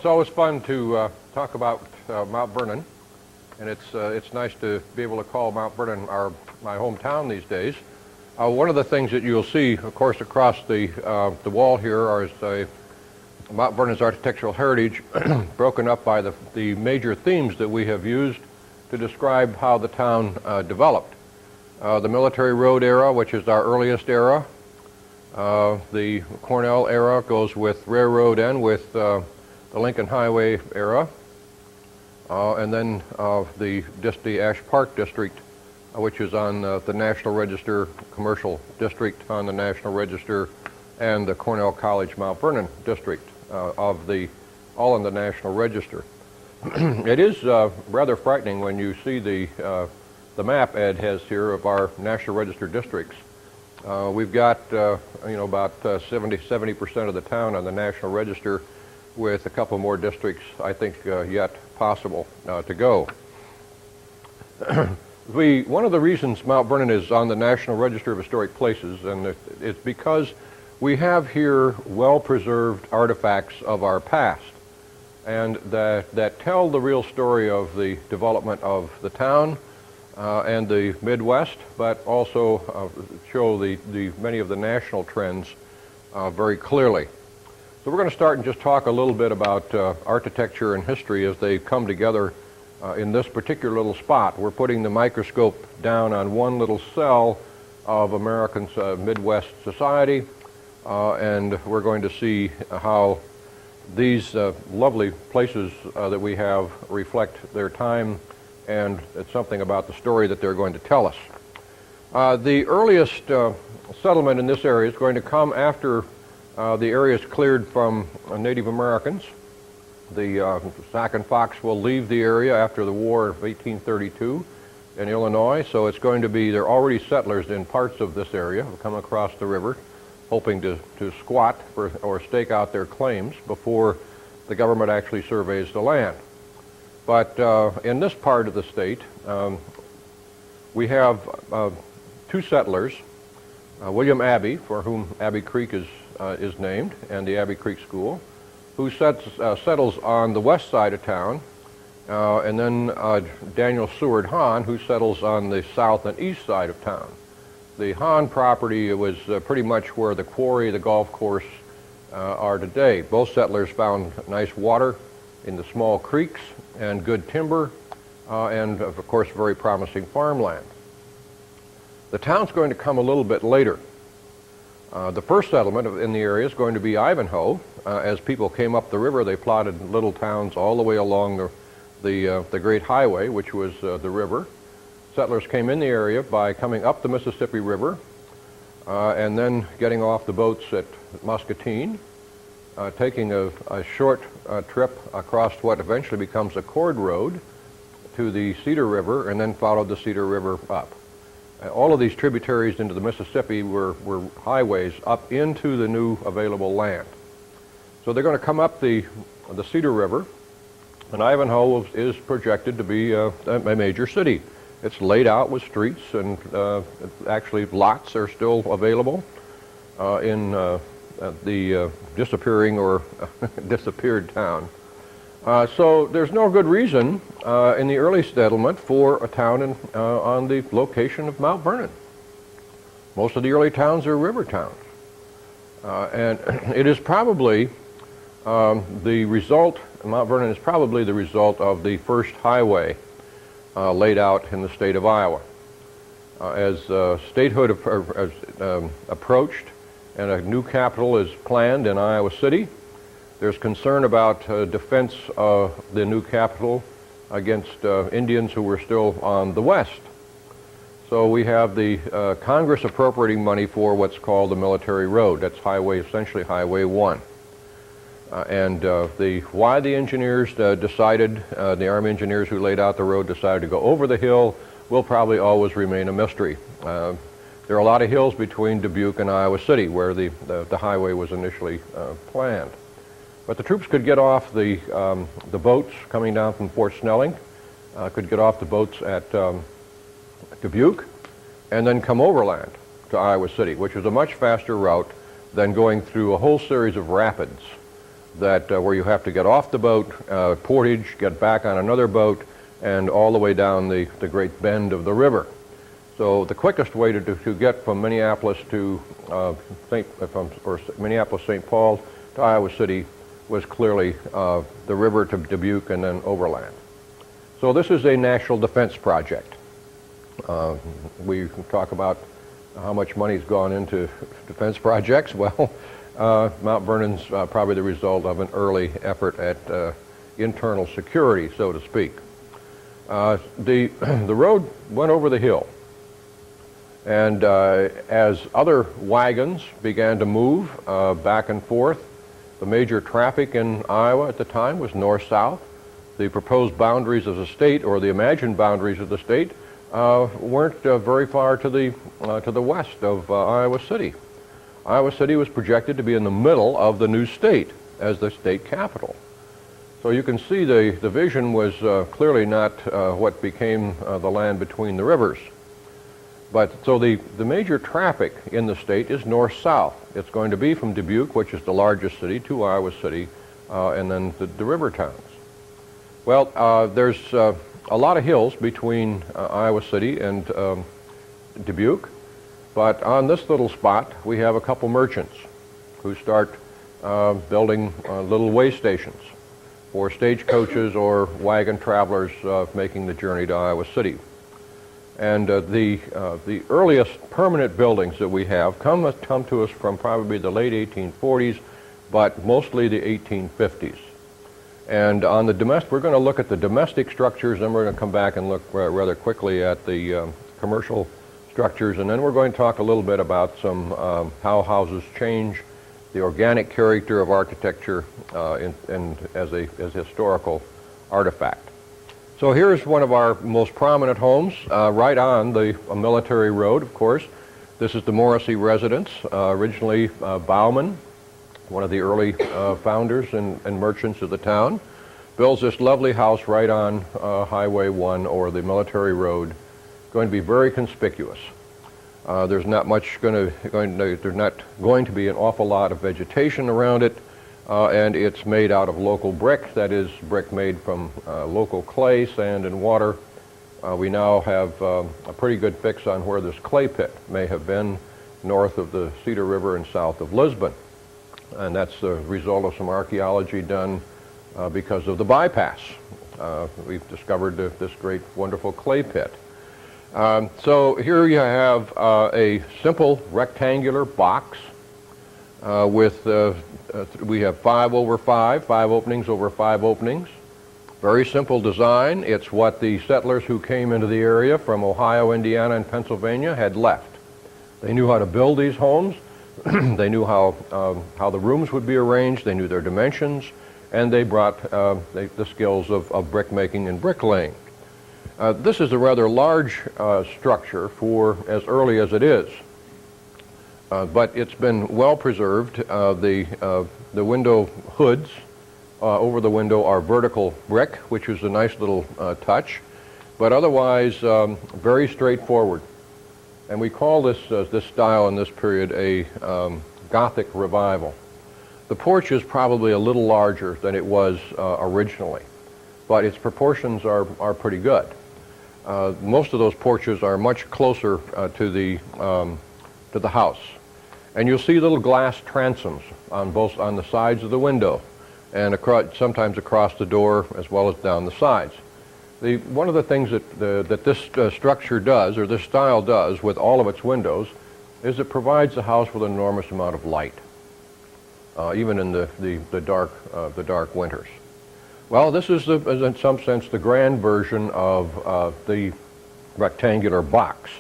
always fun to talk about Mount Vernon, and it's nice to be able to call Mount Vernon my hometown these days. One of the things that you'll see, of course, across the wall here is Mount Vernon's architectural heritage, broken up by the major themes that we have used to describe how the town developed. The Military Road era, which is our earliest era. The Cornell era goes with Railroad and with the Lincoln Highway era. And then the Ash Park District, which is on the National Register, Commercial District on the National Register, and the Cornell College Mount Vernon District, all in the National Register. It is rather frightening when you see the map Ed has here of our National Register districts. We've got about 70% of the town on the National Register, with a couple more districts I think yet possible to go. One of the reasons Mount Vernon is on the National Register of Historic Places, and it's because we have here well-preserved artifacts of our past, and that tell the real story of the development of the town and the Midwest, but also show many of the national trends very clearly. So we're going to start and just talk a little bit about architecture and history as they come together in this particular little spot. We're putting the microscope down on one little cell of American Midwest society, and we're going to see how these lovely places that we have reflect their time, and it's something about the story that they're going to tell us. The earliest settlement in this area is going to come after the area is cleared from Native Americans. The Sac and Fox will leave the area after the War of 1832 in Illinois, so it's going to be, they're already settlers in parts of this area who come across the river, hoping to squat or stake out their claims before the government actually surveys the land. But in this part of the state, we have two settlers, William Abbey, for whom Abbey Creek is named, and the Abbey Creek School, who settles on the west side of town, and then Daniel Seward Hahn, who settles on the south and east side of town. The Hahn property was pretty much where the quarry, the golf course are today. Both settlers found nice water in the small creeks and good timber, and of course very promising farmland. The town's going to come a little bit later. The first settlement in the area is going to be Ivanhoe. As people came up the river, they plotted little towns all the way along the Great Highway, which was the river. Settlers came in the area by coming up the Mississippi River and then getting off the boats at Muscatine, taking a short trip across what eventually becomes a cord road to the Cedar River, and then followed the Cedar River up. All of these tributaries into the Mississippi were highways up into the new available land. So they're going to come up the Cedar River, and Ivanhoe is projected to be a major city. It's laid out with streets, and actually lots are still available in the disappearing or disappeared town. So there's no good reason in the early settlement for a town on the location of Mount Vernon. Most of the early towns are river towns. And it is probably the result, Mount Vernon is probably the result of the first highway laid out in the state of Iowa. As statehood approached and a new capital is planned in Iowa City, there's concern about defense of the new capital against Indians who were still on the west. So we have the Congress appropriating money for what's called the Military Road. That's essentially Highway 1. Why the engineers decided, the Army engineers who laid out the road decided to go over the hill will probably always remain a mystery. There are a lot of hills between Dubuque and Iowa City where the highway was initially planned. But the troops could get off the boats coming down from Fort Snelling, could get off the boats at Dubuque, and then come overland to Iowa City, which was a much faster route than going through a whole series of rapids that where you have to get off the boat, portage, get back on another boat, and all the way down the great bend of the river. So the quickest way to get from Minneapolis to Minneapolis, St. Paul to Iowa City was clearly the river to Dubuque and then overland. So this is a national defense project. We can talk about how much money's gone into defense projects. Well, Mount Vernon's probably the result of an early effort at internal security, so to speak. The road went over the hill, and as other wagons began to move back and forth, the major traffic in Iowa at the time was north-south. The proposed boundaries of the state, or the imagined boundaries of the state, weren't very far to the west of Iowa City. Iowa City was projected to be in the middle of the new state as the state capital. So you can see the vision was clearly not what became the land between the rivers. But so the major traffic in the state is north-south. It's going to be from Dubuque, which is the largest city, to Iowa City, and then the river towns. Well, there's a lot of hills between Iowa City and Dubuque, but on this little spot we have a couple merchants who start building little way stations for stagecoaches or wagon travelers making the journey to Iowa City. And the earliest permanent buildings that we have come to us from probably the late 1840s, but mostly the 1850s. And on the domestic, we're going to look at the domestic structures, then we're going to come back and look rather quickly at the commercial structures, and then we're going to talk a little bit about some how houses change, the organic character of architecture as a historical artifact. So here's one of our most prominent homes, right on the military road, of course. This is the Morrissey residence, originally Bauman, one of the early founders and merchants of the town, builds this lovely house right on Highway 1 or the military road, going to be very conspicuous. There's not going to be an awful lot of vegetation around it, and it's made out of local brick, that is brick made from local clay, sand, and water. We now have a pretty good fix on where this clay pit may have been north of the Cedar River and south of Lisbon. And that's the result of some archaeology done because of the bypass. We've discovered this great, wonderful clay pit. So here you have a simple rectangular box we have 5 over 5 openings over 5 openings. Very simple design. It's what the settlers who came into the area from Ohio, Indiana, and Pennsylvania had left. They knew how to build these homes. They knew how the rooms would be arranged. They knew their dimensions, and they brought the skills of brick making and bricklaying. This is a rather large structure for as early as it is, but it's been well preserved. The window hoods over the window are vertical brick, which is a nice little touch, but otherwise very straightforward. And we call this style in this period a Gothic revival. The porch is probably a little larger than it was originally, but its proportions are pretty good. Most of those porches are much closer to the house, and you'll see little glass transoms on the sides of the window, and sometimes across the door as well as down the sides. One of the things that this structure does, or this style does, with all of its windows, is it provides the house with an enormous amount of light, even in the dark winters. Well, this is in some sense the grand version of the rectangular box,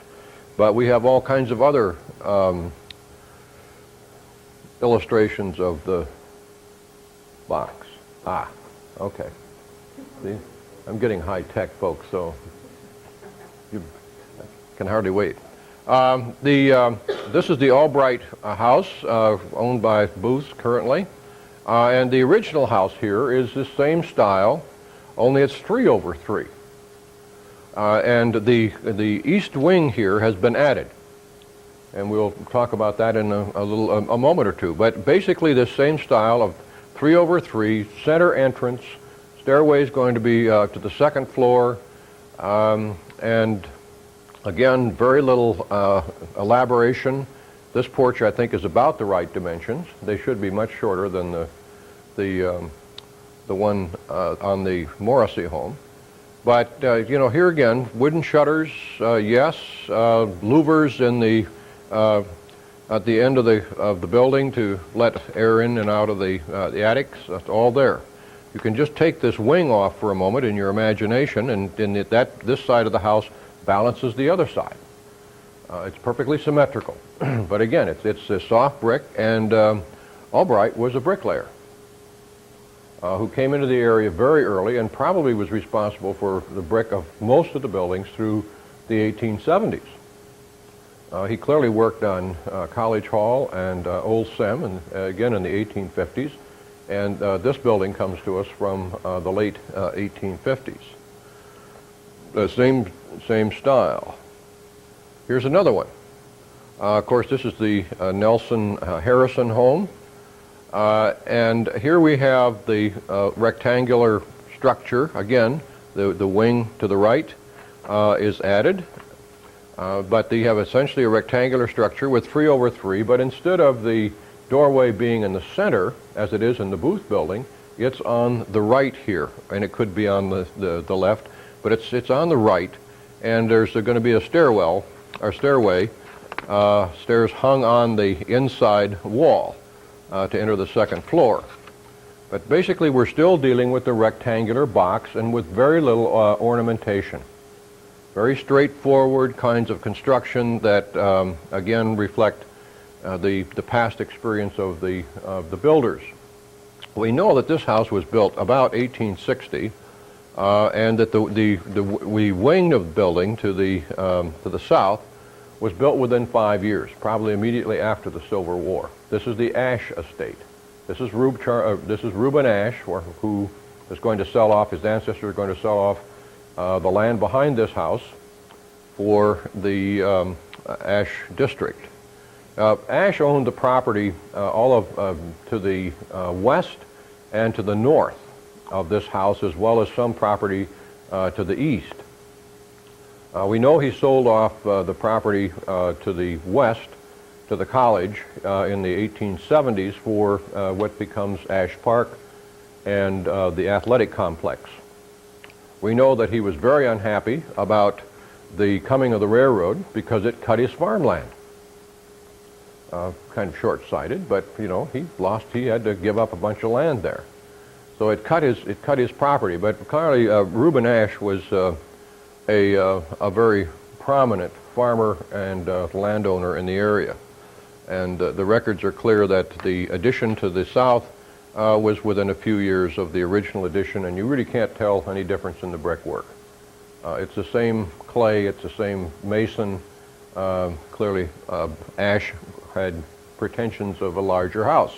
but we have all kinds of other illustrations of the box. Okay. See? I'm getting high-tech, folks, so you can hardly wait. This is the Albright house, owned by Booth currently. And the original house here is the same style, only it's 3 over 3. And the east wing here has been added. And we'll talk about that in a moment or two. But basically the same style of 3/3, center entrance, stairway is going to be to the second floor, and again, very little elaboration. This porch, I think, is about the right dimensions. They should be much shorter than the one on the Morrissey home. But you know, here again, wooden shutters, yes, louvers in the at the end of the building to let air in and out of the attics. That's all there. You can just take this wing off for a moment in your imagination, and this side of the house balances the other side. It's perfectly symmetrical. But again, it's a soft brick, and Albright was a bricklayer who came into the area very early and probably was responsible for the brick of most of the buildings through the 1870s. He clearly worked on College Hall and Old Sem, and again in the 1850s, and this building comes to us from the late 1850s. The same style. Here's another one. Of course, this is the Nelson Harrison home. And here we have the rectangular structure. Again, the wing to the right is added. But they have essentially a rectangular structure with 3/3, but instead of the doorway being in the center, as it is in the Booth building, it's on the right here. And it could be on the left, but it's on the right. And there's going to be a stairway, stairs hung on the inside wall to enter the second floor. But basically we're still dealing with the rectangular box and with very little ornamentation. Very straightforward kinds of construction that again reflect the past experience of the builders. We know that this house was built about 1860, and that the wing of the building to the south was built within 5 years, probably immediately after the Civil War. This is the Ashe estate. This is Reuben Ashe, who is going to sell off, his ancestors are going to sell off the land behind this house for the Ashe district. Ashe owned the property to the west and to the north of this house, as well as some property to the east. We know he sold off the property to the west to the college in the 1870s for what becomes Ashe Park and the athletic complex. We know that he was very unhappy about the coming of the railroad because it cut his farmland. Kind of short-sighted, but you know, he had to give up a bunch of land there. So it cut his property. But clearly Reuben Ashe was a very prominent farmer and landowner in the area. And the records are clear that the addition to the south was within a few years of the original addition, and you really can't tell any difference in the brickwork. It's the same clay, it's the same mason. Clearly Ashe had pretensions of a larger house,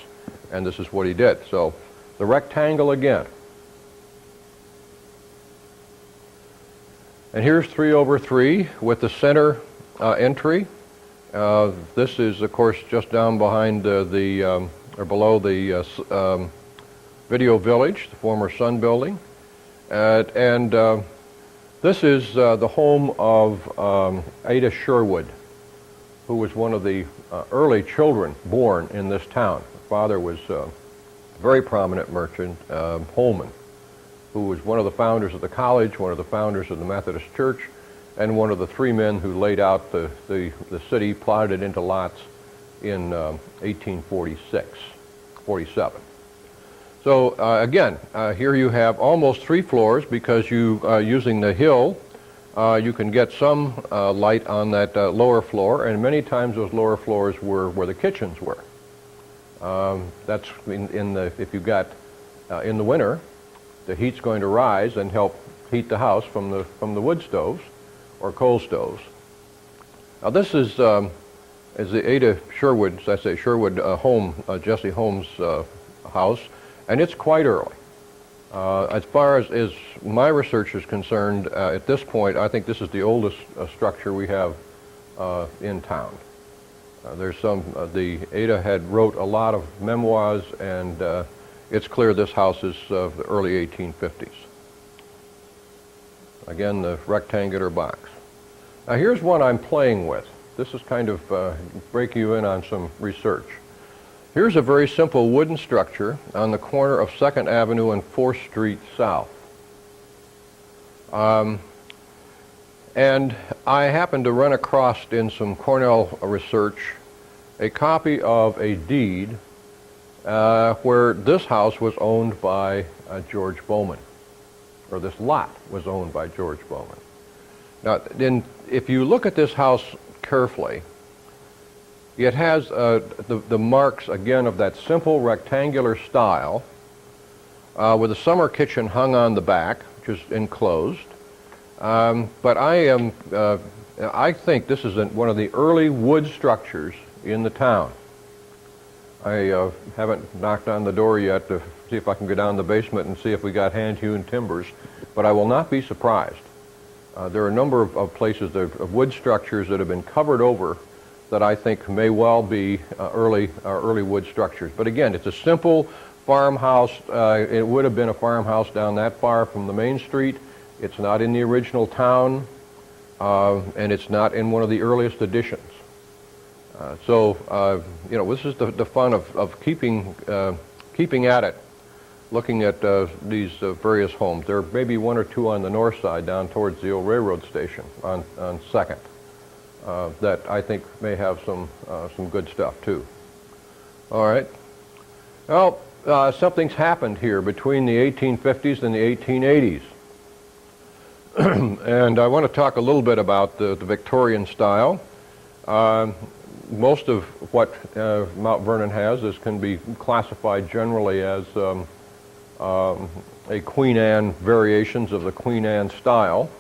and this is what he did. So the rectangle again. And here's 3/3 with the center entry. This is, of course, just down behind or below the Video Village, the former Sun Building. And this is the home of Ada Sherwood, who was one of the early children born in this town. Her father was a very prominent merchant, Holman, who was one of the founders of the college, one of the founders of the Methodist Church, and one of the three men who laid out the city, plotted it into lots in 1847. So again, here you have almost 3 floors because using the hill, you can get some light on that lower floor, and many times those lower floors were where the kitchens were. That's if you got in the winter, the heat's going to rise and help heat the house from the wood stoves or coal stoves. Now this is the Ada Sherwood, Sherwood home, Jesse Holmes' house, and it's quite early. As far as my research is concerned, at this point, I think this is the oldest structure we have in town. There's the Ada had wrote a lot of memoirs, and it's clear this house is of the early 1850s. Again, the rectangular box. Now here's one I'm playing with. This is kind of breaking you in on some research. Here's a very simple wooden structure on the corner of 2nd Avenue and 4th Street South. And I happened to run across in some Cornell research a copy of a deed where this house was owned by George Bowman, or this lot was owned by George Bowman. Now, if you look at this house carefully, it has the marks, again, of that simple rectangular style with a summer kitchen hung on the back, which is enclosed. But I think this is one of the early wood structures in the town. I haven't knocked on the door yet to see if I can go down the basement and see if we got hand-hewn timbers, but I will not be surprised. There are a number of places, of wood structures that have been covered over that I think may well be early wood structures. But again, it's a simple farmhouse. It would have been a farmhouse down that far from the main street. It's not in the original town, and it's not in one of the earliest editions. So, this is the fun of keeping at it, looking at these various homes. There may be one or two on the north side down towards the old railroad station on 2nd that I think may have some good stuff too. All right. Well, something's happened here between the 1850s and the 1880s. And I want to talk a little bit about the Victorian style. Most of what Mount Vernon has can be classified generally as a Queen Anne, variations of the Queen Anne style.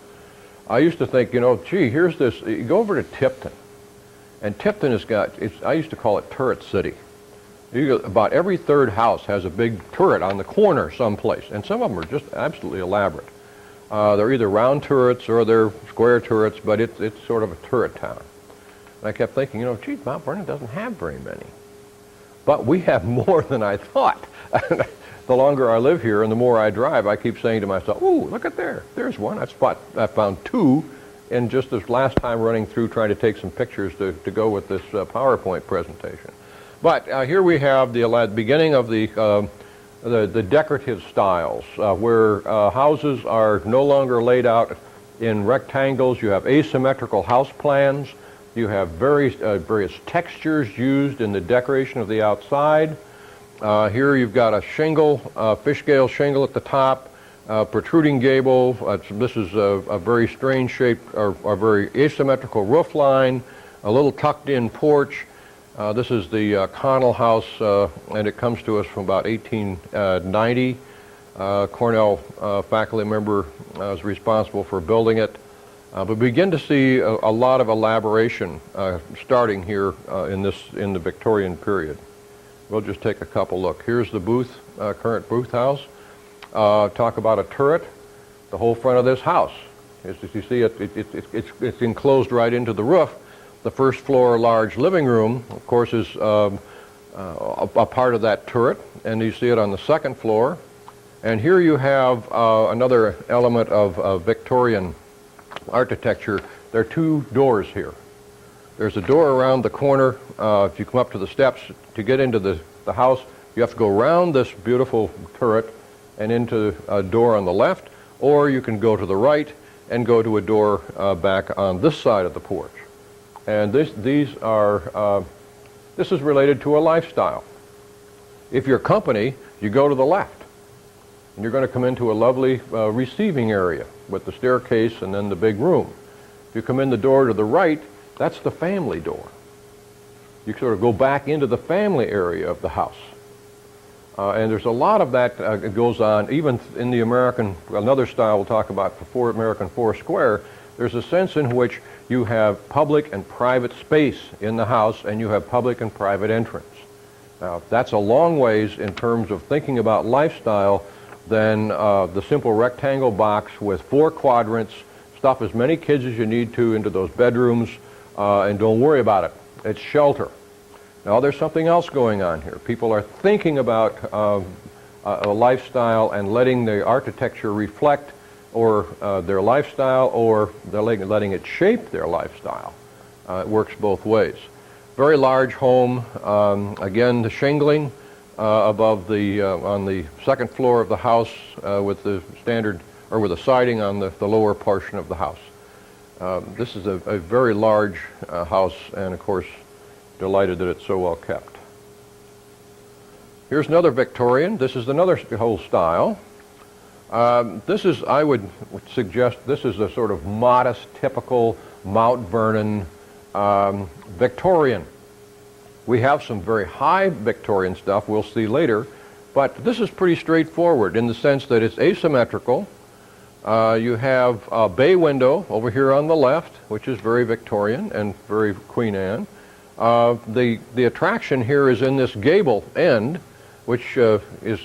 I used to think, gee, here's this, you go over to Tipton, and Tipton has got, I used to call it Turret City. About every third house has a big turret on the corner someplace, and some of them are just absolutely elaborate. They're either round turrets or they're square turrets, but it's sort of a turret town. And I kept thinking, gee, Mount Vernon doesn't have very many. But we have more than I thought. The longer I live here and the more I drive, I keep saying to myself, ooh, look at there. There's one. I found two in just this last time running through trying to take some pictures to go with this PowerPoint presentation. But here we have the beginning of the decorative styles, where houses are no longer laid out in rectangles. You have asymmetrical house plans. You have various textures used in the decoration of the outside. Here you've got a shingle, fish scale shingle at the top, protruding gable. This is a very strange shaped or very asymmetrical roof line, a little tucked in porch. This is the Connell House, and it comes to us from about 1890. Cornell faculty member was responsible for building it. But we begin to see a lot of elaboration starting here in the Victorian period. We'll just take a couple look. Here's the current Booth House. Talk about a turret. The whole front of this house, as you see, it's enclosed right into the roof. The first floor large living room, of course, is a part of that turret, and you see it on the second floor. And here you have another element of Victorian architecture. There are two doors here. There's a door around the corner. If you come up to the steps to get into the house, you have to go around this beautiful turret and into a door on the left, or you can go to the right and go to a door back on this side of the porch. And this is related to a lifestyle. If you're company, you go to the left, and you're going to come into a lovely receiving area with the staircase and then the big room. If you come in the door to the right, that's the family door. You sort of go back into the family area of the house. And there's a lot of that goes on, even in the another style we'll talk about for American Four Square. There's a sense in which you have public and private space in the house, and you have public and private entrance. Now, that's a long ways in terms of thinking about lifestyle than the simple rectangle box with 4 quadrants. Stuff as many kids as you need to into those bedrooms, and don't worry about it. It's shelter. Now, there's something else going on here. People are thinking about a lifestyle and letting the architecture reflect or their lifestyle, or they're letting it shape their lifestyle. It works both ways. Very large home. Again, the shingling above the on the second floor of the house with the standard or with the siding on the lower portion of the house. This is a very large house, and of course, delighted that it's so well kept. Here's another Victorian. This is another whole style. This is, I would suggest, this is a sort of modest, typical Mount Vernon Victorian. We have some very high Victorian stuff we'll see later, but this is pretty straightforward in the sense that it's asymmetrical. You have a bay window over here on the left, which is very Victorian and very Queen Anne. The attraction here is in this gable end, which is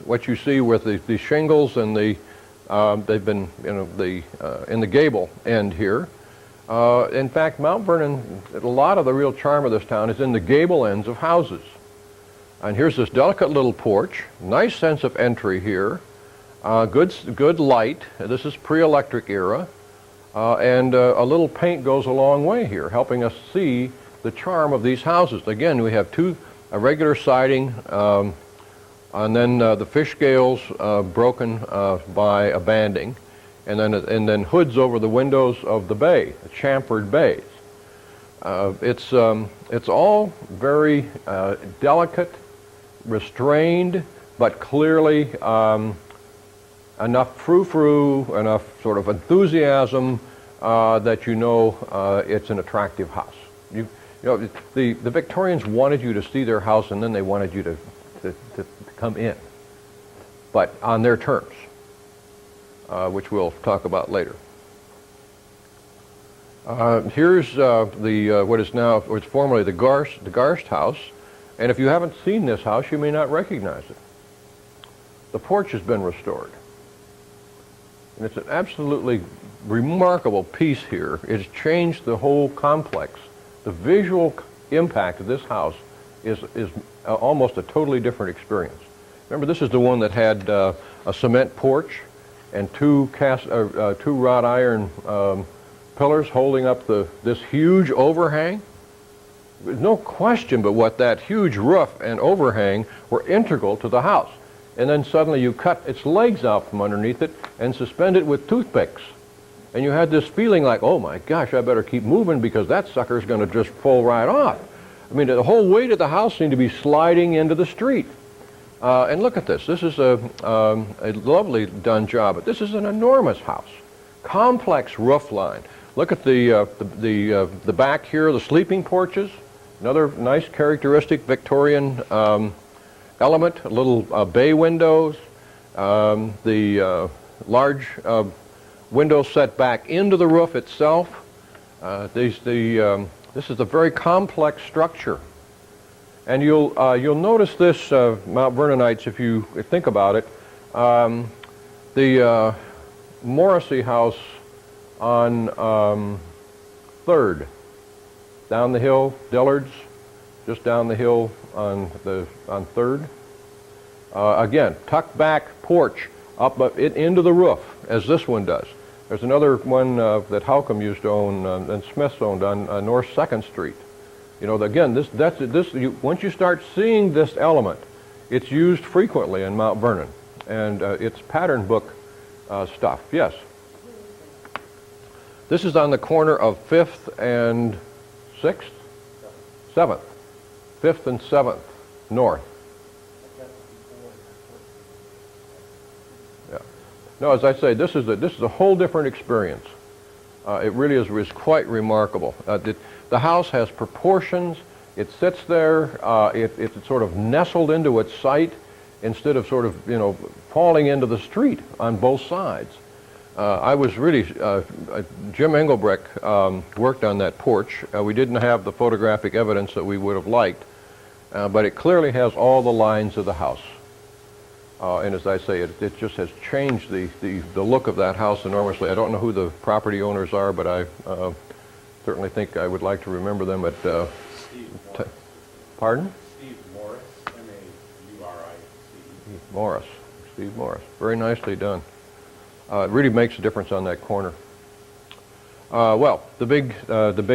what you see with the shingles and they've been in the gable end here. In fact, Mount Vernon, a lot of the real charm of this town is in the gable ends of houses. And here's this delicate little porch, nice sense of entry here, good light. This is pre-electric era, and a little paint goes a long way here, helping us see the charm of these houses. Again, we have a regular siding, and then the fish scales broken by a banding, and then hoods over the windows of the bay, the chamfered bays. It's all very delicate, restrained, but clearly enough frou-frou, enough sort of enthusiasm that you know it's an attractive house. You know, the Victorians wanted you to see their house, and then they wanted you to come in, but on their terms, which we'll talk about later. Here's what is formerly the Garst house, and if you haven't seen this house, you may not recognize it. The porch has been restored, and it's an absolutely remarkable piece here. It's changed the whole complex. The visual impact of this house is almost a totally different experience. Remember, this is the one that had a cement porch and two wrought iron pillars holding up this huge overhang. There's no question but what that huge roof and overhang were integral to the house. And then suddenly you cut its legs out from underneath it and suspend it with toothpicks. And you had this feeling like, oh my gosh, I better keep moving because that sucker's going to just fall right off. I mean, the whole weight of the house seemed to be sliding into the street. And look at this. This is a lovely done job, but this is an enormous house. Complex roof line. Look at the back here, the sleeping porches. Another nice characteristic Victorian element. Little bay windows. The large windows set back into the roof itself. This is a very complex structure. And you'll notice this, Mount Vernonites, if you think about it. The Morrissey house on 3rd, down the hill, Dillard's, just down the hill on 3rd. Again, tucked back porch up into the roof, as this one does. There's another one that Halcomb used to own and Smith's owned on North 2nd Street. You know, again, once you start seeing this element, it's used frequently in Mount Vernon, and it's pattern book stuff. Yes? This is on the corner of 5th and 6th? 7th. 5th and 7th, north. Yeah. No, as I say, this is a whole different experience. It really is quite remarkable. The house has proportions. It sits there. It's sort of nestled into its site instead of sort of, falling into the street on both sides. I was really, Jim Engelbrecht worked on that porch. We didn't have the photographic evidence that we would have liked, but it clearly has all the lines of the house. And as I say, it just has changed the look of that house enormously. I don't know who the property owners are, but I certainly think I would like to remember them at... Steve Morris. Pardon? Steve Morris, M-A-U-R-I-C. Morris, Steve Morris. Very nicely done. It really makes a difference on that corner. Well, the big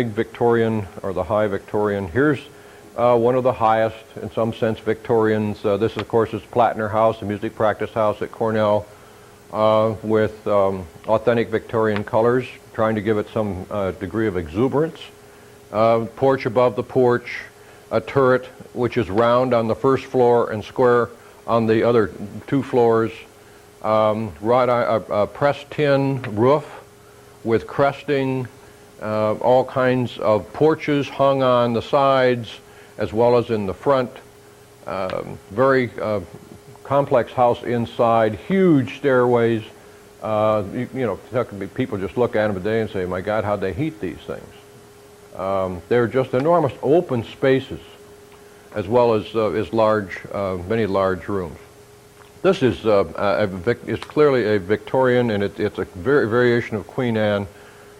Victorian, or the high Victorian. Here's one of the highest, in some sense, Victorians. This, of course, is Plattner House, a music practice house at Cornell, with authentic Victorian colors, trying to give it some degree of exuberance. Porch above the porch, a turret which is round on the first floor and square on the other two floors. Pressed tin roof with cresting, all kinds of porches hung on the sides as well as in the front. Very complex house inside, huge stairways. You know, people just look at them today and say, my God, how'd they heat these things? They're just enormous open spaces, as well as many large rooms. This is clearly a Victorian, and it's a variation of Queen Anne.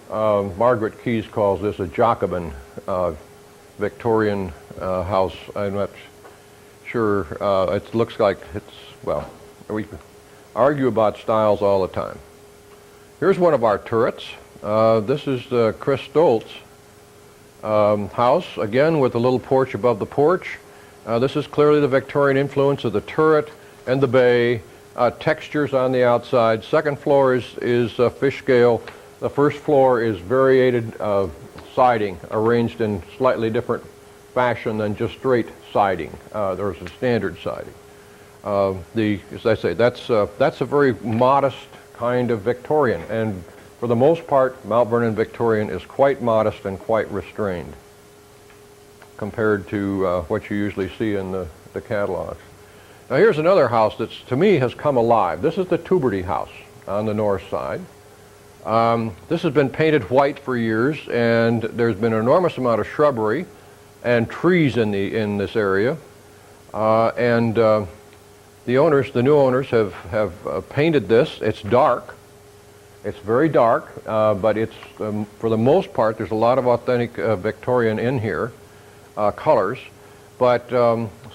Margaret Keyes calls this a Jacobin Victorian house. I'm not sure. It looks like it's, well, we argue about styles all the time. Here's one of our turrets. This is Chris Stoltz house, again with a little porch above the porch. This is clearly the Victorian influence of the turret and the bay. Textures on the outside. Second floor is fish scale. The first floor is variated siding, arranged in slightly different fashion than just straight siding. There's a standard siding. As I say, that's a very modest kind of Victorian, and for the most part, Mount Vernon Victorian is quite modest and quite restrained compared to what you usually see in the catalogs. Now here's another house that, to me, has come alive. This is the Tuberty House on the north side. This has been painted white for years, and there's been an enormous amount of shrubbery and trees in this area. The new owners have painted this. It's dark. It's very dark, but it's for the most part, there's a lot of authentic Victorian in here, colors. But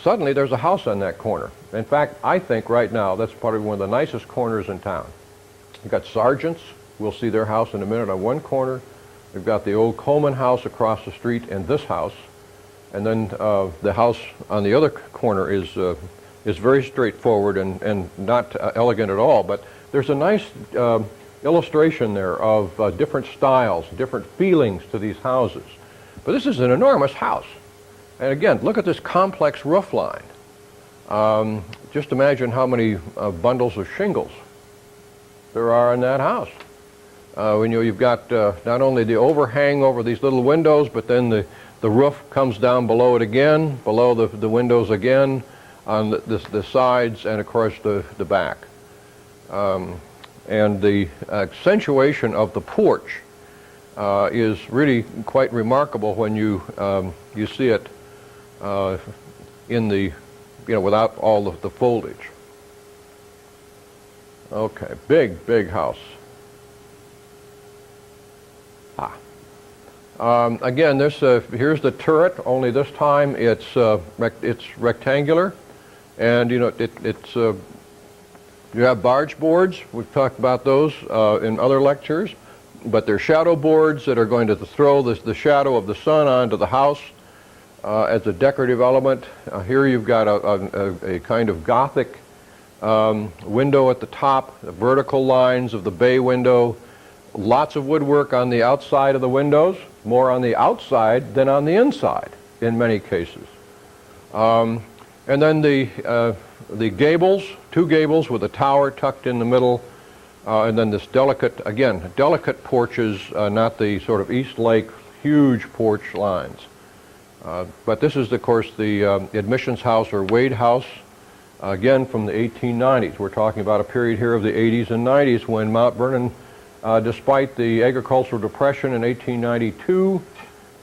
suddenly there's a house on that corner. In fact, I think right now that's probably one of the nicest corners in town. You've got Sargent's. We'll see their house in a minute on one corner. We've got the old Coleman house across the street and this house. And then the house on the other corner is very straightforward and not elegant at all. But there's a nice illustration there of different styles, different feelings to these houses. But this is an enormous house. And again, look at this complex roof line. Just imagine how many bundles of shingles there are in that house. When you've got not only the overhang over these little windows, but then the roof comes down below it again, below the windows again, on the sides, and of course the back. And the accentuation of the porch is really quite remarkable when you see it in the, without all of the foliage. Okay, big house. Again, here's the turret. Only this time it's rectangular, and you have barge boards. We've talked about those in other lectures, but they're shadow boards that are going to throw the shadow of the sun onto the house as a decorative element. Here you've got a kind of Gothic window at the top, the vertical lines of the bay window. Lots of woodwork on the outside of the windows, more on the outside than on the inside in many cases. And then the gables, two gables with a tower tucked in the middle, and then this delicate porches, not the sort of East Lake huge porch lines. But this is, of course, the admissions house or Wade House, again from the 1890s. We're talking about a period here of the 80s and 90s when Mount Vernon, despite the agricultural depression in 1892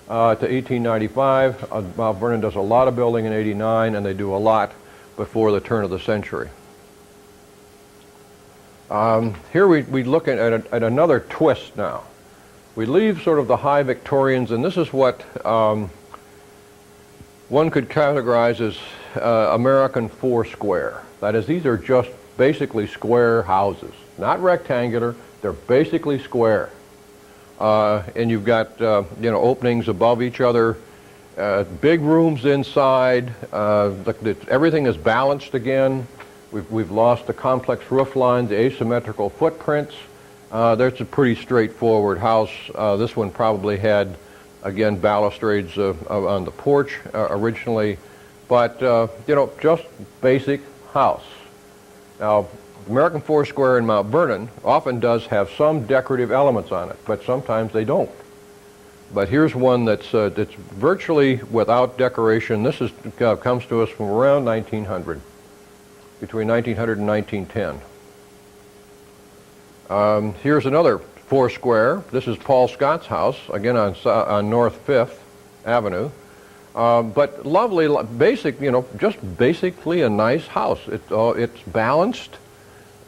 to 1895, Mount Vernon does a lot of building in 89, and they do a lot before the turn of the century. Here we look at another twist now. We leave sort of the high Victorians, and this is what one could categorize as American Foursquare. That is, these are just basically square houses, not rectangular. They're basically square, and you've got openings above each other, big rooms inside. Everything is balanced again. We've lost the complex roof lines, the asymmetrical footprints. That's a pretty straightforward house. This one probably had, again, balustrades on the porch originally, but just basic house. Now, American Foursquare in Mount Vernon often does have some decorative elements on it, but sometimes they don't. But here's one that's virtually without decoration. This comes to us from around 1900, between 1900 and 1910. Here's another Foursquare. This is Paul Scott's house, again on North 5th Avenue. But lovely, basic, just basically a nice house. It's balanced.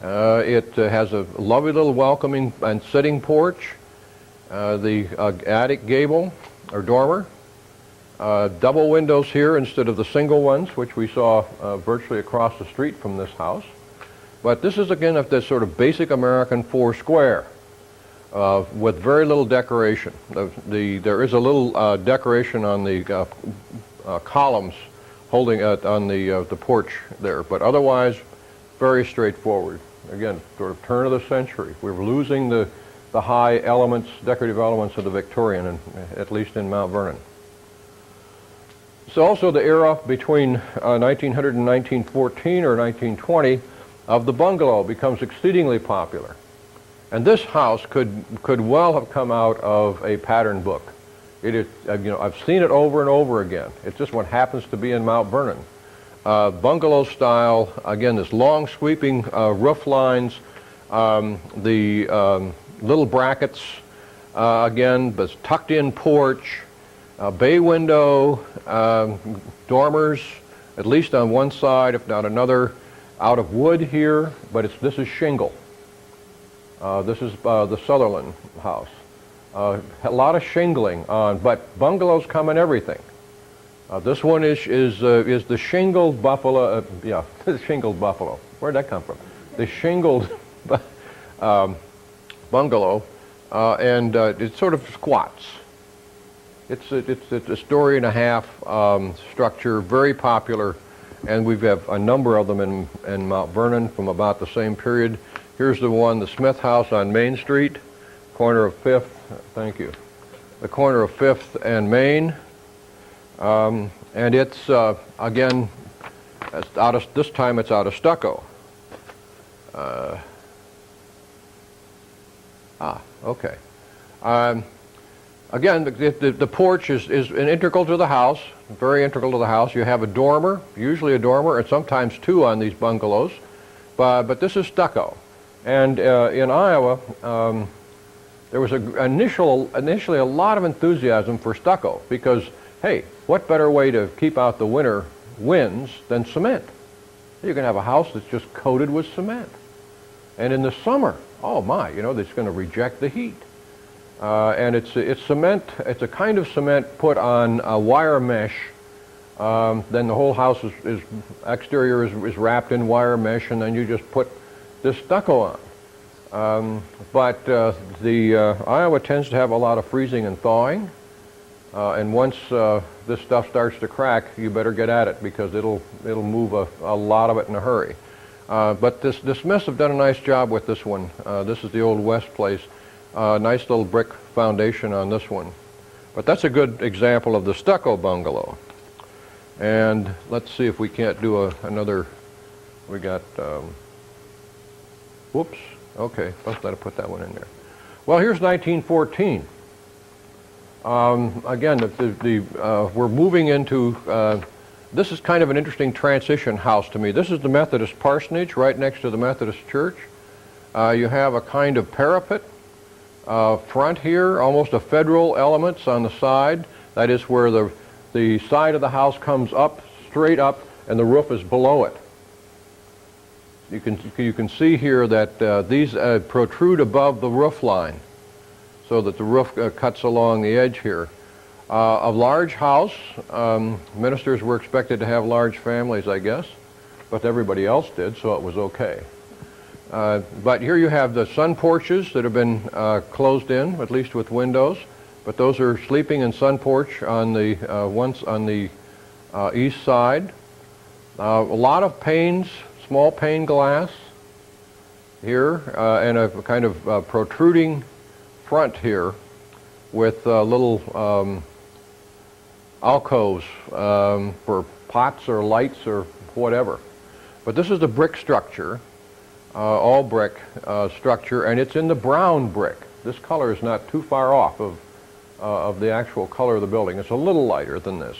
It has a lovely little welcoming and sitting porch. The attic gable or dormer. Double windows here instead of the single ones, which we saw virtually across the street from this house. But this is again of this sort of basic American Foursquare with very little decoration. There is a little decoration on the columns holding on the porch there, but otherwise very straightforward. Again, sort of turn of the century. We're losing the high elements, decorative elements of the Victorian, at least in Mount Vernon. It's also the era between 1900 and 1914 or 1920 of the bungalow becomes exceedingly popular. And this house could well have come out of a pattern book. It is, I've seen it over and over again. It's just what happens to be in Mount Vernon. Bungalow style, again, this long sweeping roof lines, the little brackets, again, this tucked in porch, bay window, dormers, at least on one side, if not another, out of wood here, but this is shingle. This is the Sutherland house. A lot of shingling on, but bungalows come in everything. This one is the shingled buffalo. The shingled buffalo. Where'd that come from? The shingled bungalow, and it sort of squats. It's a story and a half structure, very popular, and we have a number of them in Mount Vernon from about the same period. Here's the one, the Smith House on Main Street, corner of 5th. Thank you. The corner of 5th and Main. And it's, again, this time it's out of stucco. Okay. Again, the porch is integral to the house, very integral to the house. You have a dormer, usually a dormer, and sometimes two on these bungalows. But this is stucco. And in Iowa, there was initially a lot of enthusiasm for stucco because, hey, what better way to keep out the winter winds than cement? You can have a house that's just coated with cement. And in the summer, oh my, that's going to reject the heat. And it's cement, it's a kind of cement put on a wire mesh. Then the whole house exterior is wrapped in wire mesh, and then you just put this stucco on. But Iowa tends to have a lot of freezing and thawing. And once this stuff starts to crack, you better get at it because it'll move a lot of it in a hurry. But the Smiths have done a nice job with this one. This is the old West place. Nice little brick foundation on this one. But that's a good example of the stucco bungalow. And let's see if we can't do another. We got, whoops, okay, let's let it put that one in there. Well, here's 1914. Again, we're moving into, this is kind of an interesting transition house to me. This is the Methodist parsonage right next to the Methodist church. You have a kind of parapet front here, almost a federal elements on the side. That is where the side of the house comes up, straight up, and the roof is below it. You can see here that these protrude above the roof line, so that the roof cuts along the edge here. A large house. Ministers were expected to have large families, I guess. but everybody else did, so it was okay. But here you have the sun porches that have been closed in, at least with windows. But those are sleeping and sun porch on the once on the east side. A lot of panes, small pane glass here, and a kind of protruding front here with little alcoves for pots or lights or whatever. But this is the brick structure, all brick structure, and it's in the brown brick. This color is not too far off of the actual color of the building. It's a little lighter than this,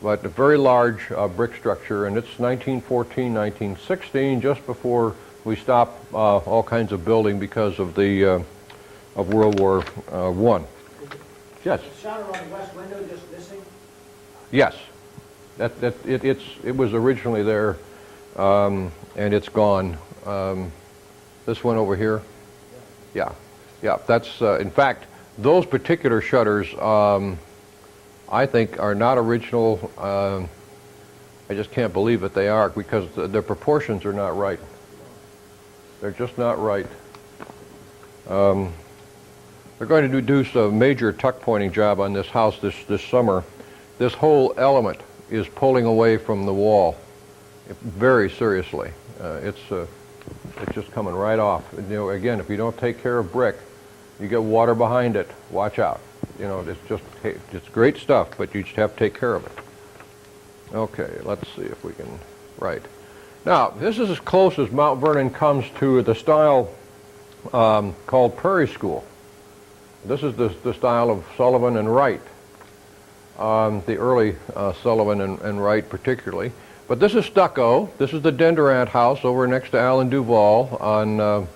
but a very large brick structure, and it's 1914, 1916, just before we stopped all kinds of building because of the of World War I. Yes. The shutter on the west window just missing? Yes. It was originally there, and it's gone. This one over here. Yeah. That's in fact. Those particular shutters, I think, are not original. I just can't believe that they are, because the proportions are not right. They're just not right. They're going to do some major tuck pointing job on this house this summer. This whole element is pulling away from the wall very seriously. It's just coming right off. You know, again, if you don't take care of brick, you get water behind it, watch out. You know, it's great stuff, but you just have to take care of it. Okay, let's see if we can, right. Now, this is as close as Mount Vernon comes to the style called Prairie School. This is the style of Sullivan and Wright, the early Sullivan and Wright particularly. But this is stucco. This is the Dendurant house over next to Allen Duval on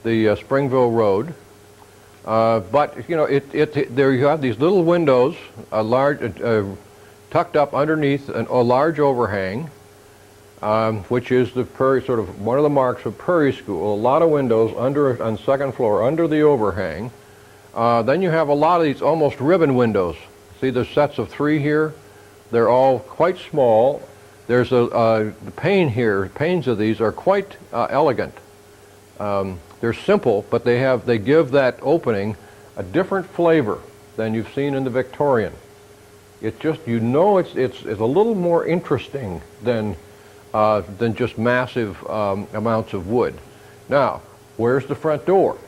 the Springville Road. But you know, there you have these little windows, a large, tucked up underneath a large overhang, which is the Prairie, sort of one of the marks of Prairie School. A lot of windows on second floor under the overhang. Then you have a lot of these almost ribbon windows. See the sets of 3 here? They're all quite small. There's the pane here. Panes of these are quite elegant. They're simple, but they give that opening a different flavor than you've seen in the Victorian. It's just, you know, it's a little more interesting than just massive amounts of wood. Now, where's the front door?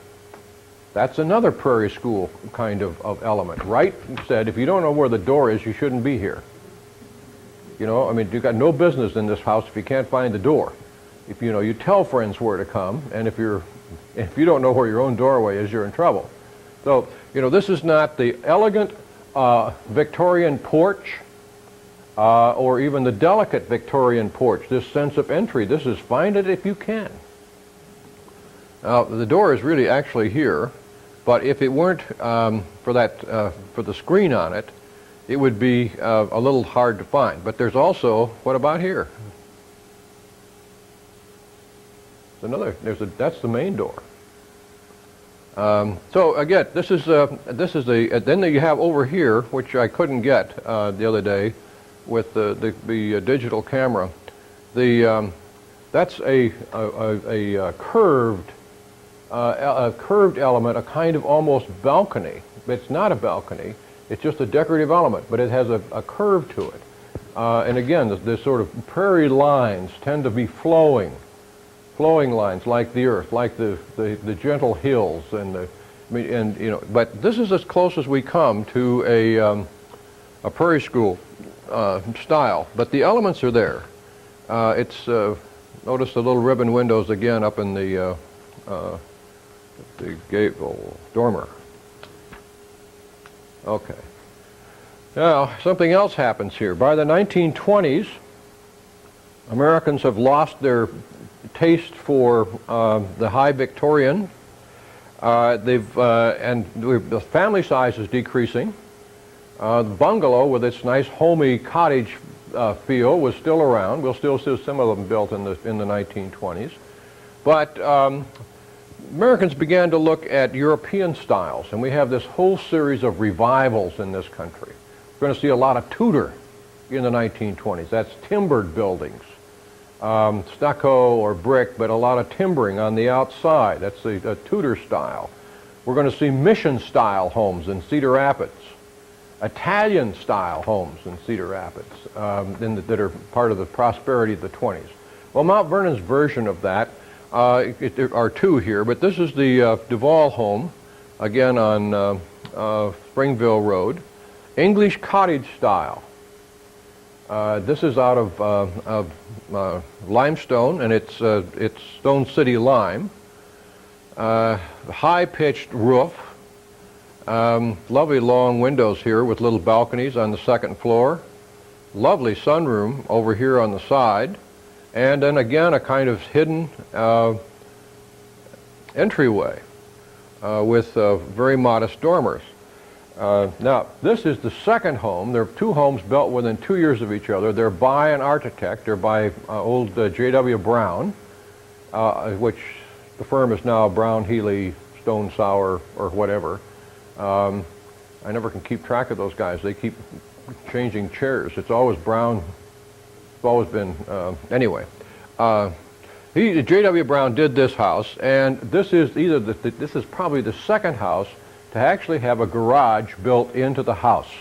That's another Prairie School kind of element. Wright said, if you don't know where the door is, you shouldn't be here. You know, I mean, you've got no business in this house if you can't find the door. If you know, you tell friends where to come, and if you don't know where your own doorway is, you're in trouble. So, you know, this is not the elegant Victorian porch or even the delicate Victorian porch. This sense of entry, this is find it if you can. Now, the door is really actually here, but if it weren't for the screen on it, it would be a little hard to find. But there's also, what about here? That's the main door. So again, this is then you have over here, which I couldn't get the other day with the digital camera. That's a curved element, a kind of almost balcony. It's not a balcony. It's just a decorative element, but it has a curve to it. And again, the sort of prairie lines tend to be flowing lines like the earth, like the gentle hills and you know. But this is as close as we come to a Prairie School style. But the elements are there. Notice the little ribbon windows again up in the gable dormer. Okay. Now, something else happens here. By the 1920s, Americans have lost their taste for the high Victorian. And the family size is decreasing. The bungalow, with its nice homey cottage feel, was still around. We'll still see some of them built in the 1920s. But Americans began to look at European styles, and we have this whole series of revivals in this country. We're going to see a lot of Tudor in the 1920s. That's timbered buildings. stucco or brick, but a lot of timbering on the outside. That's the Tudor style. We're going to see mission-style homes in Cedar Rapids, Italian-style homes in Cedar Rapids that are part of the prosperity of the 20s. Well, Mount Vernon's version of that, there are two here, but this is the Duval home, again on Springville Road, English cottage style. This is out of limestone, and it's Stone City lime. High-pitched roof. Lovely long windows here with little balconies on the second floor. Lovely sunroom over here on the side. And then again a kind of hidden entryway with very modest dormers. Now, this is the second home. There are two homes built within 2 years of each other. They're by an architect. They're by old J.W. Brown, which the firm is now Brown, Healy, Stone Sour, or whatever. I never can keep track of those guys. They keep changing chairs. It's always Brown. It's always been, anyway. J.W. Brown did this house, and this is this is probably the second house to actually have a garage built into the house.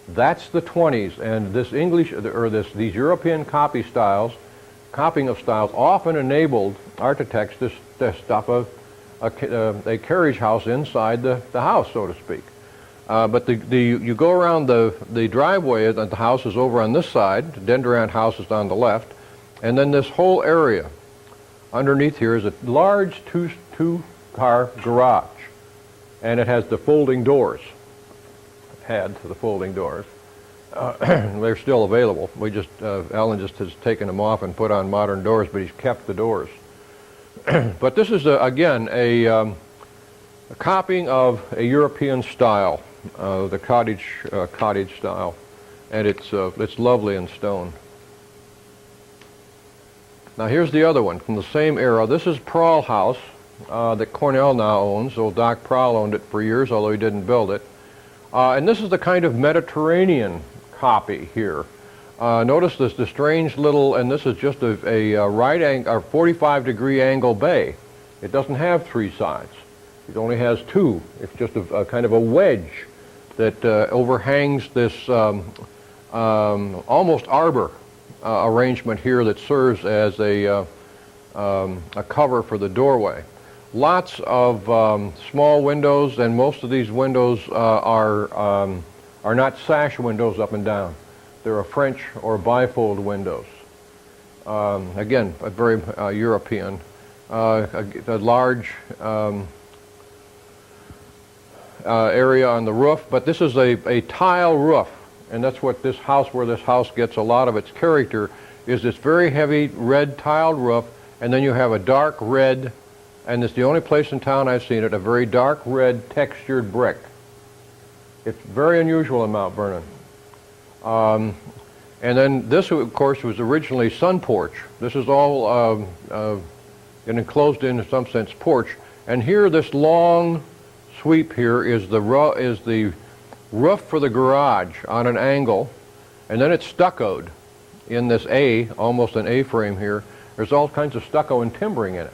That's the 20s, and this English, or these European copying of styles often enabled architects to stuff a carriage house inside the house, so to speak. But you go around the driveway, the house is over on this side, the Dendrian house is on the left, and then this whole area underneath here is a large two-car garage. And it has the folding doors. Had the folding doors. They're still available. Alan just has taken them off and put on modern doors, but he's kept the doors. But this is, again, a copying of a European style, the cottage style. And it's lovely in stone. Now here's the other one from the same era. This is Prawl House. That Cornell now owns. Old Doc Prawl owned it for years, although he didn't build it. And this is the kind of Mediterranean copy here. Notice the strange little, and this is just a right angle, or 45-degree angle bay. It doesn't have three sides. It only has two. It's just a kind of a wedge that overhangs this almost arbor arrangement here that serves as a cover for the doorway. Lots of small windows, and most of these windows are not sash windows up and down. They're a French or bifold windows. Again, a very European. A large area on the roof, but this is a tile roof, and that's what this house, where this house gets a lot of its character, is this very heavy red tiled roof, and then you have a dark red, and it's the only place in town I've seen it, a very dark red textured brick. It's very unusual in Mount Vernon. And then this, of course, was originally sun porch. This is all an enclosed in some sense porch. And here, this long sweep here is the roof for the garage on an angle, and then it's stuccoed in this almost an A-frame here. There's all kinds of stucco and timbering in it.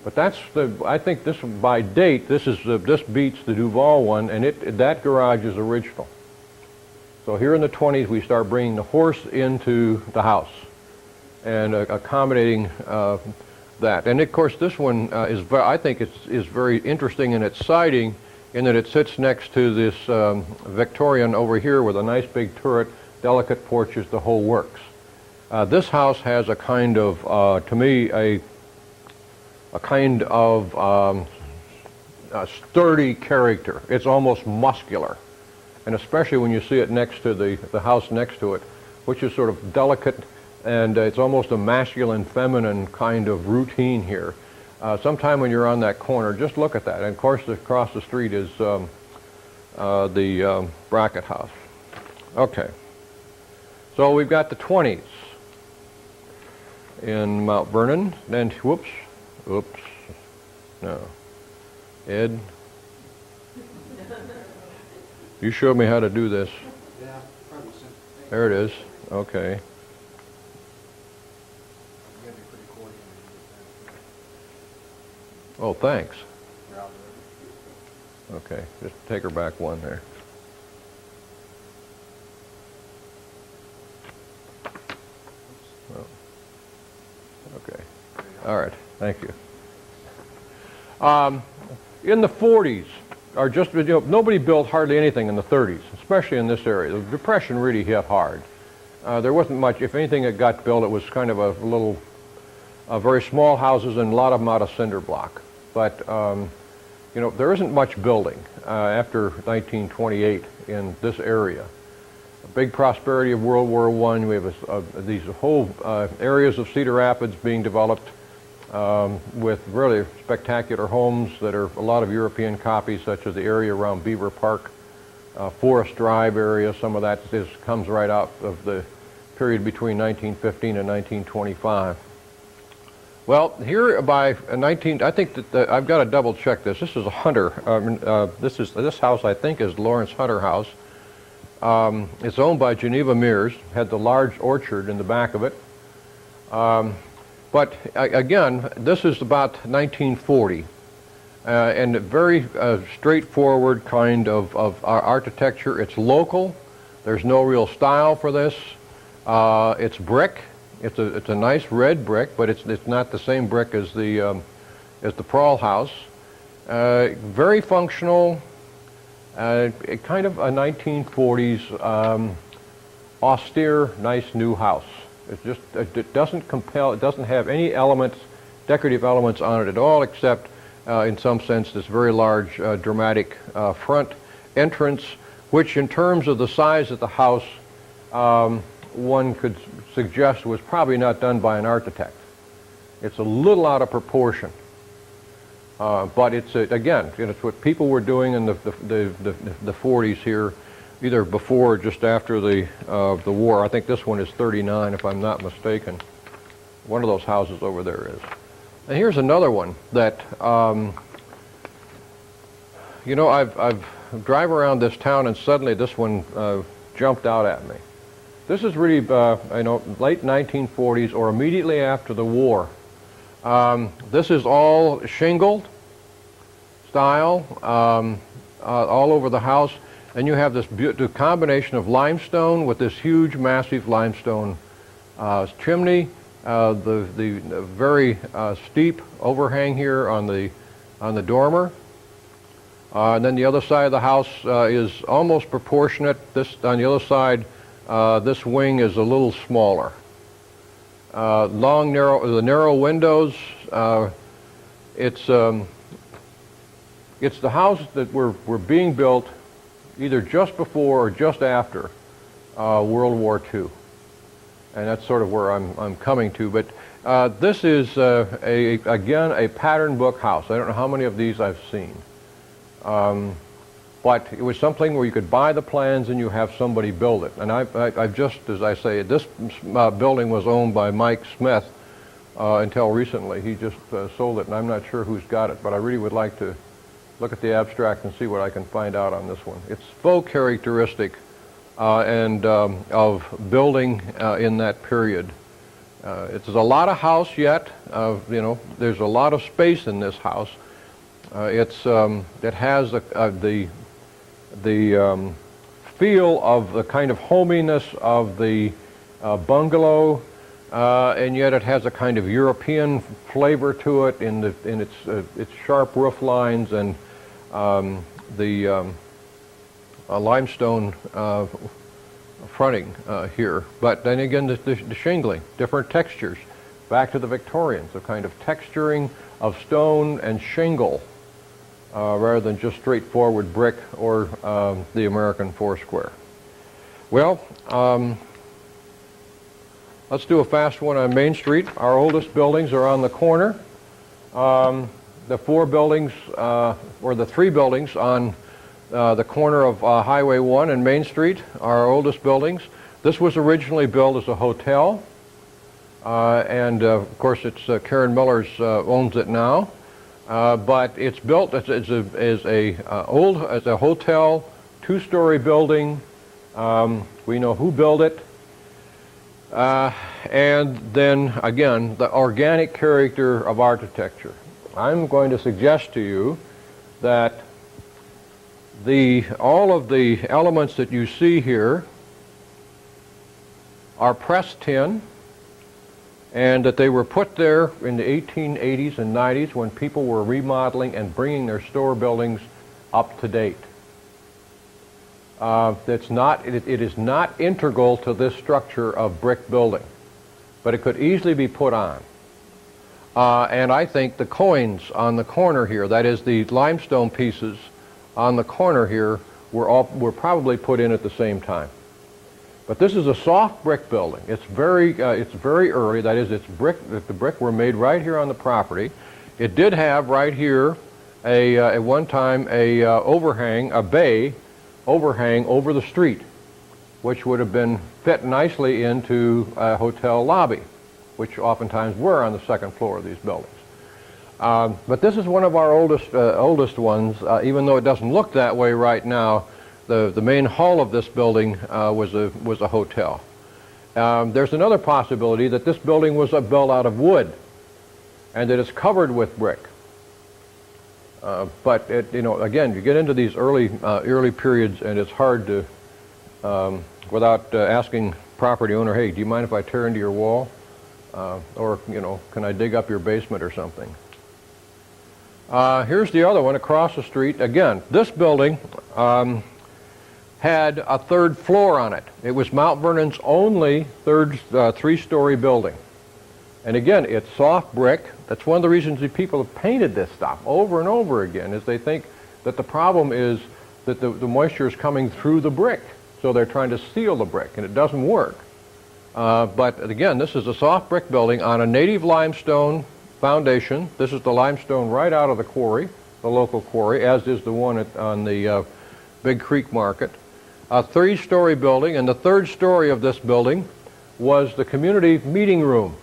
But I think this, by date, this beats the Duval one, and that garage is original. So here in the 20s, we start bringing the horse into the house and accommodating that. And of course, this one I think is very interesting in its siding, in that it sits next to this Victorian over here with a nice big turret, delicate porches, the whole works. This house has a kind of, to me, a kind of sturdy character. It's almost muscular. And especially when you see it next to the house next to it, which is sort of delicate, and it's almost a masculine, feminine kind of routine here. Sometime when you're on that corner, just look at that. And of course, across the street is the Brackett House. Okay. So we've got the 20s in Mount Vernon. Then, no. Ed? You showed me how to do this. Yeah, probably so. There it is. Okay. Oh, thanks. Okay, just take her back one there. Oh. Okay. All right. Thank you. In the 40s, or just, nobody built hardly anything in the 30s, especially in this area. The Depression really hit hard. There wasn't much, if anything that got built, it was kind of a little, very small houses and a lot of them out of cinder block. But, there isn't much building after 1928 in this area. A big prosperity of World War I. We have these whole areas of Cedar Rapids being developed with really spectacular homes that are a lot of European copies, such as the area around Beaver Park, Forest Drive area. Some of that comes right out of the period between 1915 and 1925. Well, here by I think that I've got to double check this. This is a Hunter. This house I think is Lawrence Hunter House. It's owned by Geneva Mears. Had the large orchard in the back of it. But again, this is about 1940, and a very straightforward kind of architecture. It's local. There's no real style for this. It's brick. It's a nice red brick, but it's not the same brick as the Prawl House. Very functional. Kind of a 1940s austere, nice new house. It doesn't compel. It doesn't have any elements, decorative elements on it at all, except in some sense this very large, dramatic front entrance, which, in terms of the size of the house, one could suggest was probably not done by an architect. It's a little out of proportion, but it's again, it's what people were doing in the 40s here, either before or just after the war. I think this one is 39, if I'm not mistaken. One of those houses over there is. And here's another one that I've drive around this town and suddenly this one jumped out at me. This is really, late 1940s or immediately after the war. This is all shingled style all over the house, and you have this combination of limestone with this huge, massive limestone chimney, the very steep overhang here on the dormer. And then the other side of the house is almost proportionate. This on the other side. This wing is a little smaller. The narrow windows. It's the house that were being built either just before or just after World War II, and that's sort of where I'm coming to. But this is again a pattern book house. I don't know how many of these I've seen. But it was something where you could buy the plans and you have somebody build it. And I've just, as I say, this building was owned by Mike Smith until recently. He just sold it, and I'm not sure who's got it, but I really would like to look at the abstract and see what I can find out on this one. It's faux characteristic and of building in that period. It's a lot of house yet. There's a lot of space in this house. It has the feel of the kind of hominess of the bungalow, and yet it has a kind of European flavor to it in its sharp roof lines and the limestone fronting here. But then again, the shingling, different textures, back to the Victorians, a kind of texturing of stone and shingle. Rather than just straightforward brick or the American Foursquare. Well, let's do a fast one on Main Street. Our oldest buildings are on the corner. The four buildings, or the three buildings on the corner of Highway 1 and Main Street are our oldest buildings. This was originally built as a hotel, and of course it's Karen Miller's owns it now. But it's built as a hotel, two-story building. We know who built it, and then again the organic character of architecture. I'm going to suggest to you that all of the elements that you see here are pressed tin, and that they were put there in the 1880s and 90s when people were remodeling and bringing their store buildings up to date. It is not integral to this structure of brick building, but it could easily be put on. And I think the coins on the corner here, that is the limestone pieces on the corner here, were probably put in at the same time. But this is a soft brick building. It's very early. That is, the brick were made right here on the property. It did have right here at one time a bay overhang over the street, which would have been fit nicely into a hotel lobby, which oftentimes were on the second floor of these buildings. But this is one of our oldest ones, even though it doesn't look that way right now. The main hall of this building was a hotel. There's another possibility that this building was built out of wood and that it's covered with brick. But again, you get into these early periods, and it's hard to, without asking property owner, hey, do you mind if I tear into your wall? Or can I dig up your basement or something? Here's the other one across the street. Again, this building had a third floor on it. It was Mount Vernon's only three-story building. And again, it's soft brick. That's one of the reasons that people have painted this stuff over and over again, is they think that the problem is that the moisture is coming through the brick. So they're trying to seal the brick, and it doesn't work. But again, this is a soft brick building on a native limestone foundation. This is the limestone right out of the quarry, the local quarry, as is the one on the Big Creek Market. A three-story building, and the third story of this building was the community meeting room.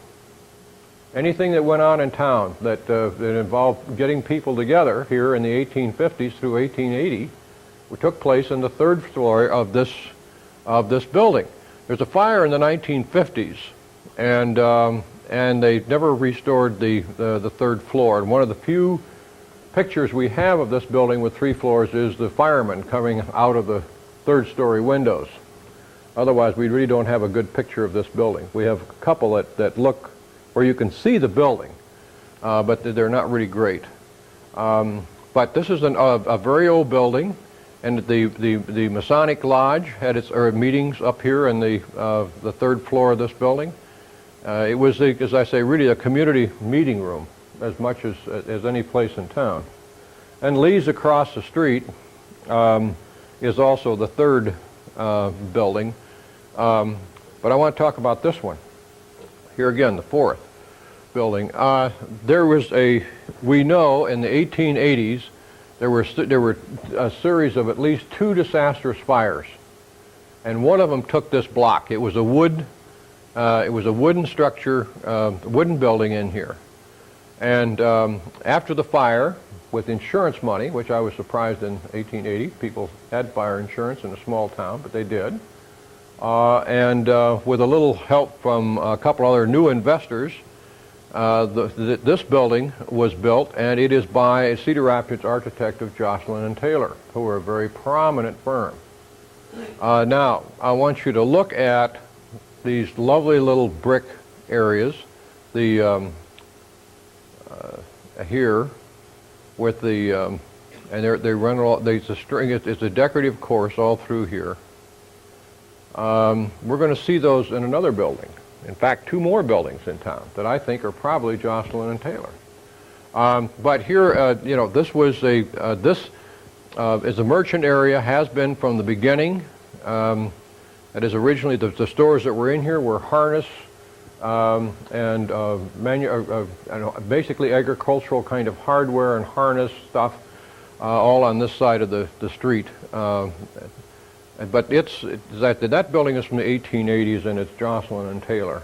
Anything that went on in town that involved getting people together here in the 1850s through 1880 took place in the third floor of this building. There's a fire in the 1950s, and they never restored the third floor. And one of the few pictures we have of this building with three floors is the firemen coming out of the third-story windows. Otherwise, we really don't have a good picture of this building. We have a couple that look where you can see the building, but they're not really great. But this is a very old building, and the Masonic Lodge had its meetings up here in the third floor of this building. It was, as I say, really a community meeting room as much as any place in town. And Lee's across the street is also the third building. But I want to talk about this one. Here again, the fourth building. There was we know in the 1880s, there were a series of at least two disastrous fires. And one of them took this block. It was a wooden structure, wooden building in here. And after the fire, with insurance money, which I was surprised in 1880, people had fire insurance in a small town, but they did. And with a little help from a couple other new investors, this building was built, and it is by Cedar Rapids architect of Jocelyn and Taylor, who are a very prominent firm. Now, I want you to look at these lovely little brick areas. Here, with the and they run all. It's a string. It's a decorative course all through here. We're going to see those in another building. In fact, two more buildings in town that I think are probably Jocelyn and Taylor. But here, this was this is a merchant area, has been from the beginning. That is, originally the stores that were in here were harness and basically agricultural kind of hardware and harness stuff, all on this side of the street. But that building is from the 1880s, and it's Jocelyn and Taylor.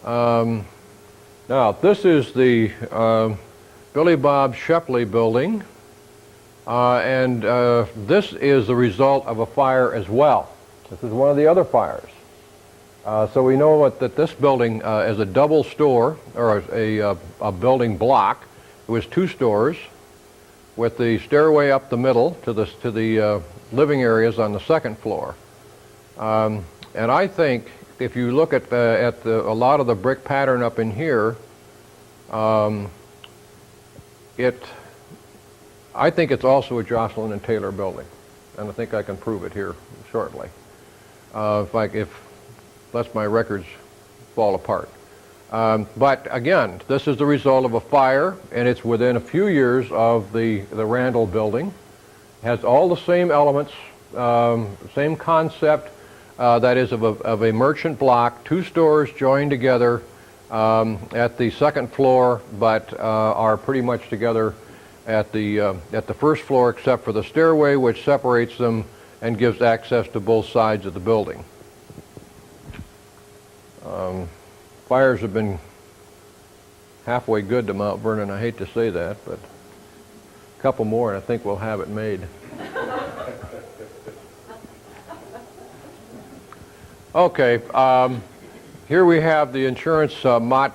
Now, this is the Billy Bob Shepley building, and this is the result of a fire as well. This is one of the other fires. So we know that this building is a double store, or a building block. It was 2 stores with the stairway up the middle to the living areas on the 2nd floor. And I think if you look at a lot of the brick pattern up in here, I think it's also a Jocelyn and Taylor building, and I think I can prove it here shortly. If lest my records fall apart. But again, this is the result of a fire, and it's within a few years of the Randall building. It has all the same elements, same concept, that is of a merchant block, 2 stores joined together at the 2nd floor, but are pretty much together at the 1st floor, except for the stairway, which separates them and gives access to both sides of the building. Fires have been halfway good to Mount Vernon. I hate to say that, but a couple more and I think we'll have it made. Okay, here we have the insurance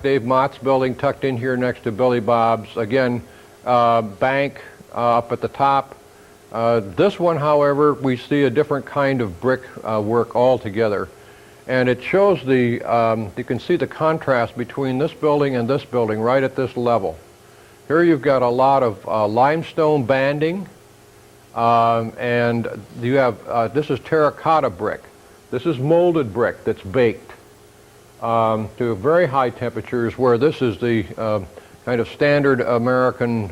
Dave Mott's building tucked in here next to Billy Bob's. Again, bank up at the top. This one, however, we see a different kind of brick work altogether. And it shows you can see the contrast between this building and this building right at this level. Here you've got a lot of limestone banding, and you have, this is terracotta brick. This is molded brick that's baked to very high temperatures, where this is the kind of standard American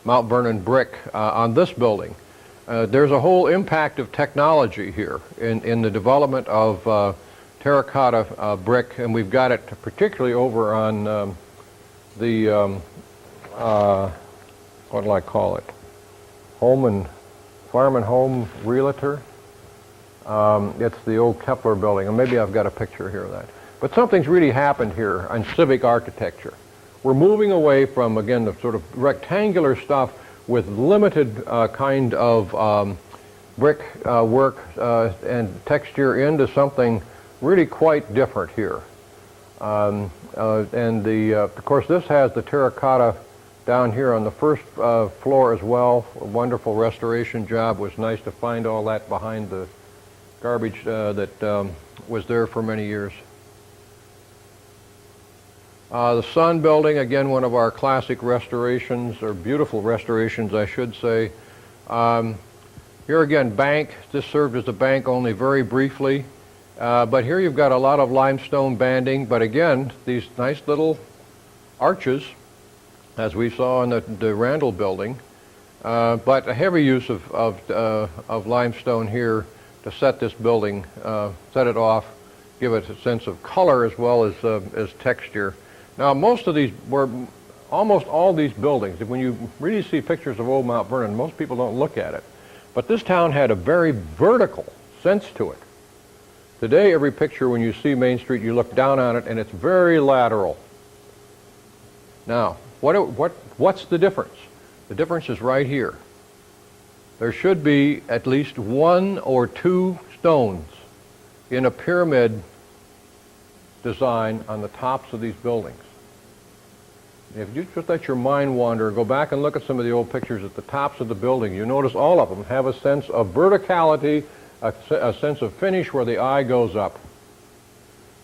Mount Vernon brick on this building. There's a whole impact of technology here in the development of terracotta brick, and we've got it particularly over on what do I call it? Farm and Home Realtor. It's the old Kepler building, and maybe I've got a picture here of that. But something's really happened here on civic architecture. We're moving away from, again, the sort of rectangular stuff with limited kind of brick work and texture into something really quite different here. Of course, this has the terracotta down here on the 1st floor as well. A wonderful restoration job. It was nice to find all that behind the garbage that was there for many years. The Sun building, again, one of our classic restorations, or beautiful restorations, I should say. Here again, bank. This served as a bank only very briefly. But here you've got a lot of limestone banding, but again, these nice little arches, as we saw in the Randall building, but a heavy use of limestone here to set this building, set it off, give it a sense of color as well as texture. Now, almost all these buildings, when you really see pictures of old Mount Vernon, most people don't look at it. But this town had a very vertical sense to it. Today, every picture, when you see Main Street, you look down on it, and it's very lateral. Now, what's the difference? The difference is right here. There should be at least 1 or 2 stones in a pyramid design on the tops of these buildings. If you just let your mind wander, go back and look at some of the old pictures at the tops of the building, you notice all of them have a sense of verticality, a sense of finish where the eye goes up.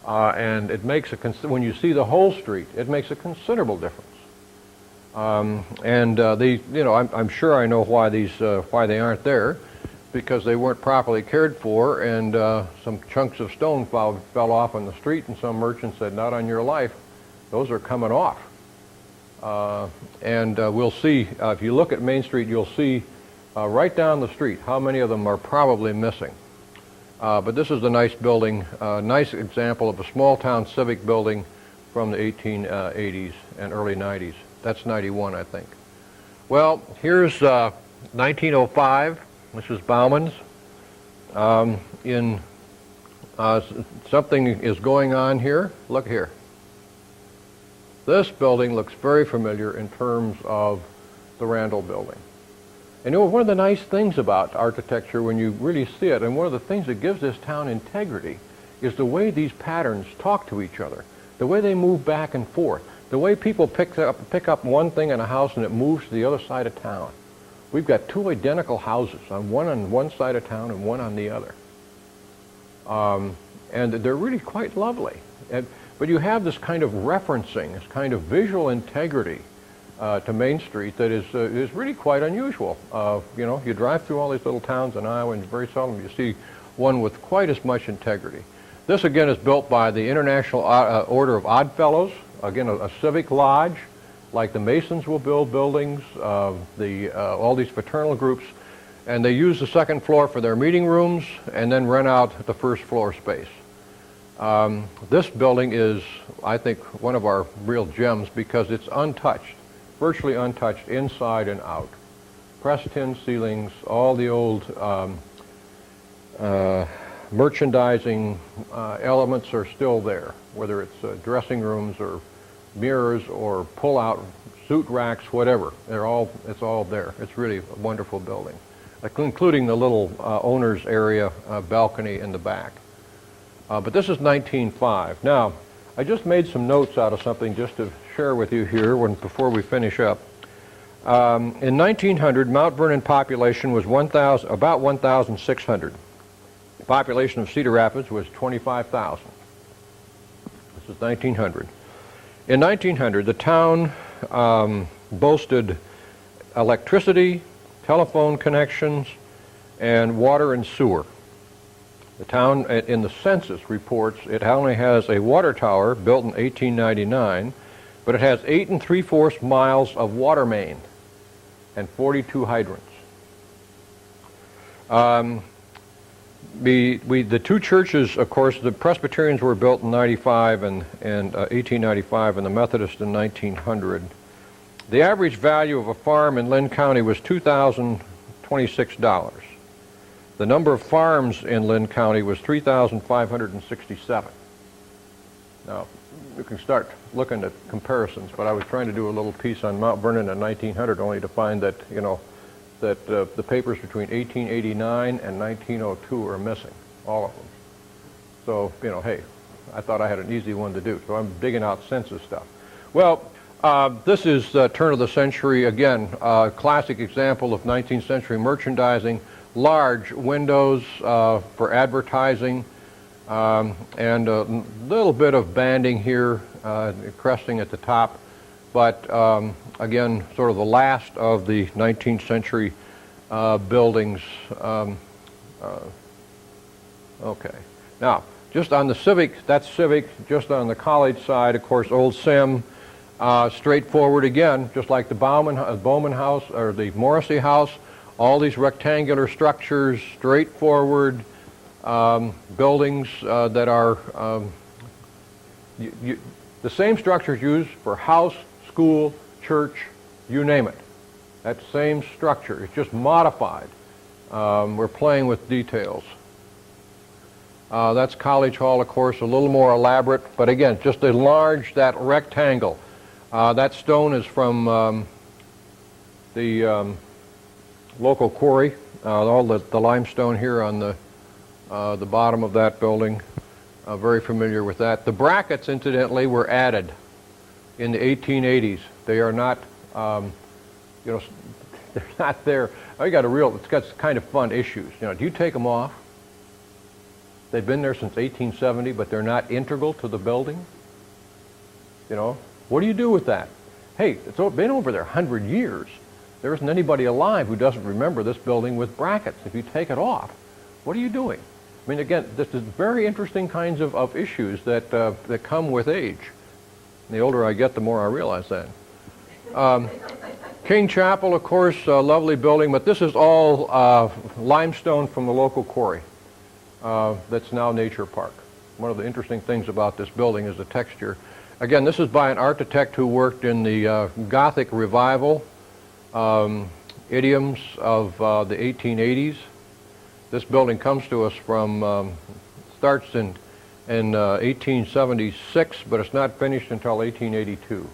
And it makes when you see the whole street, it makes a considerable difference. I'm sure I know why they aren't there, because they weren't properly cared for, and some chunks of stone fell off on the street, and some merchant said, "Not on your life, those are coming off." We'll see, if you look at Main Street, you'll see right down the street how many of them are probably missing. But this is a nice building, a nice example of a small town civic building from the 1880s and early 90s. That's 91, I think. Well, here's 1905. This is Bauman's. Something is going on here. Look here. This building looks very familiar in terms of the Randall building. And you know, one of the nice things about architecture when you really see it, and one of the things that gives this town integrity, is the way these patterns talk to each other, the way they move back and forth, the way people pick up one thing in a house and it moves to the other side of town. We've got two identical houses, on one side of town and one on the other. And they're really quite lovely. But you have this kind of referencing, this kind of visual integrity to Main Street that is really quite unusual. You know, you drive through all these little towns in Iowa and very seldom you see one with quite as much integrity. This again is built by the International Order of Oddfellows, again a civic lodge, like the Masons will build buildings, all these fraternal groups, and they use the second floor for their meeting rooms and then rent out the first floor space. This building is, I think, one of our real gems because it's untouched, virtually untouched inside and out. Pressed tin ceilings, all the old merchandising elements are still there, whether it's dressing rooms or mirrors or pull-out suit racks, whatever. It's all there. It's really a wonderful building, including the little owner's area balcony in the back. But this is 1905. Now, I just made some notes out of something just to share with you here before we finish up. In 1900, Mount Vernon population was about 1,600. The population of Cedar Rapids was 25,000. This is 1900. In 1900, the town boasted electricity, telephone connections, and water and sewer. The town, in the census reports, it only has a water tower built in 1899, but it has 8 3/4 miles of water main and 42 hydrants. The two churches, of course, the Presbyterians were built in 95 and 1895, and the Methodists in 1900. The average value of a farm in Lynn County was $2,026. The number of farms in Lynn County was 3,567. Now, you can start looking at comparisons, but I was trying to do a little piece on Mount Vernon in 1900 only to find that, you know, that the papers between 1889 and 1902 are missing, all of them. So, you know, hey, I thought I had an easy one to do, so I'm digging out census stuff. Well, this is turn of the century, again, classic example of 19th century merchandising, large windows for advertising, and a little bit of banding here, cresting at the top. But again, sort of the last of the 19th century buildings. Okay. Now, just on the Civic, that's Civic. Just on the college side, of course, Old Sim. Straightforward again, just like the Bowman House or the Morrissey House. All these rectangular structures, straightforward buildings that are the same structures used for house, school, church, you name it. That same structure. It's just modified. We're playing with details. That's College Hall, of course, a little more elaborate, but again, just enlarge that rectangle. That stone is from the local quarry. All the limestone here on the bottom of that building. Very familiar with that. The brackets, incidentally, were added in the 1880s. They are not, you know, they're not there. I got it's got kind of fun issues. You know, do you take them off? They've been there since 1870, but they're not integral to the building. You know, what do you do with that? Hey, it's been over there 100 years. There isn't anybody alive who doesn't remember this building with brackets. If you take it off, what are you doing? I mean, again, this is very interesting kinds of issues that come with age. And the older I get, the more I realize that. King Chapel, of course, a lovely building, but this is all limestone from the local quarry that's now Nature Park. One of the interesting things about this building is the texture. Again, this is by an architect who worked in the Gothic revival idioms of the 1880s. This building comes to us from, starts in 1876, but it's not finished until 1882.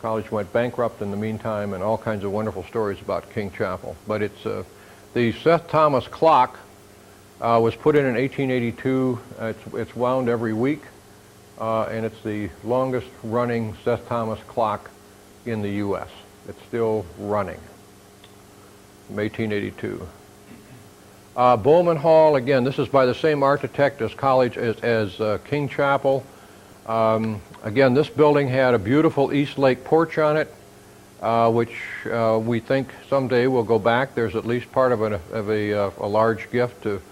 College went bankrupt in the meantime, and all kinds of wonderful stories about King Chapel. But it's the Seth Thomas clock Was put in 1882. It's wound every week, and it's the longest running Seth Thomas clock in the U.S. It's still running from 1882. Bowman Hall, again, this is by the same architect as King Chapel. Again, this building had a beautiful East Lake porch on it, which we think someday will go back. There's at least part of a large gift to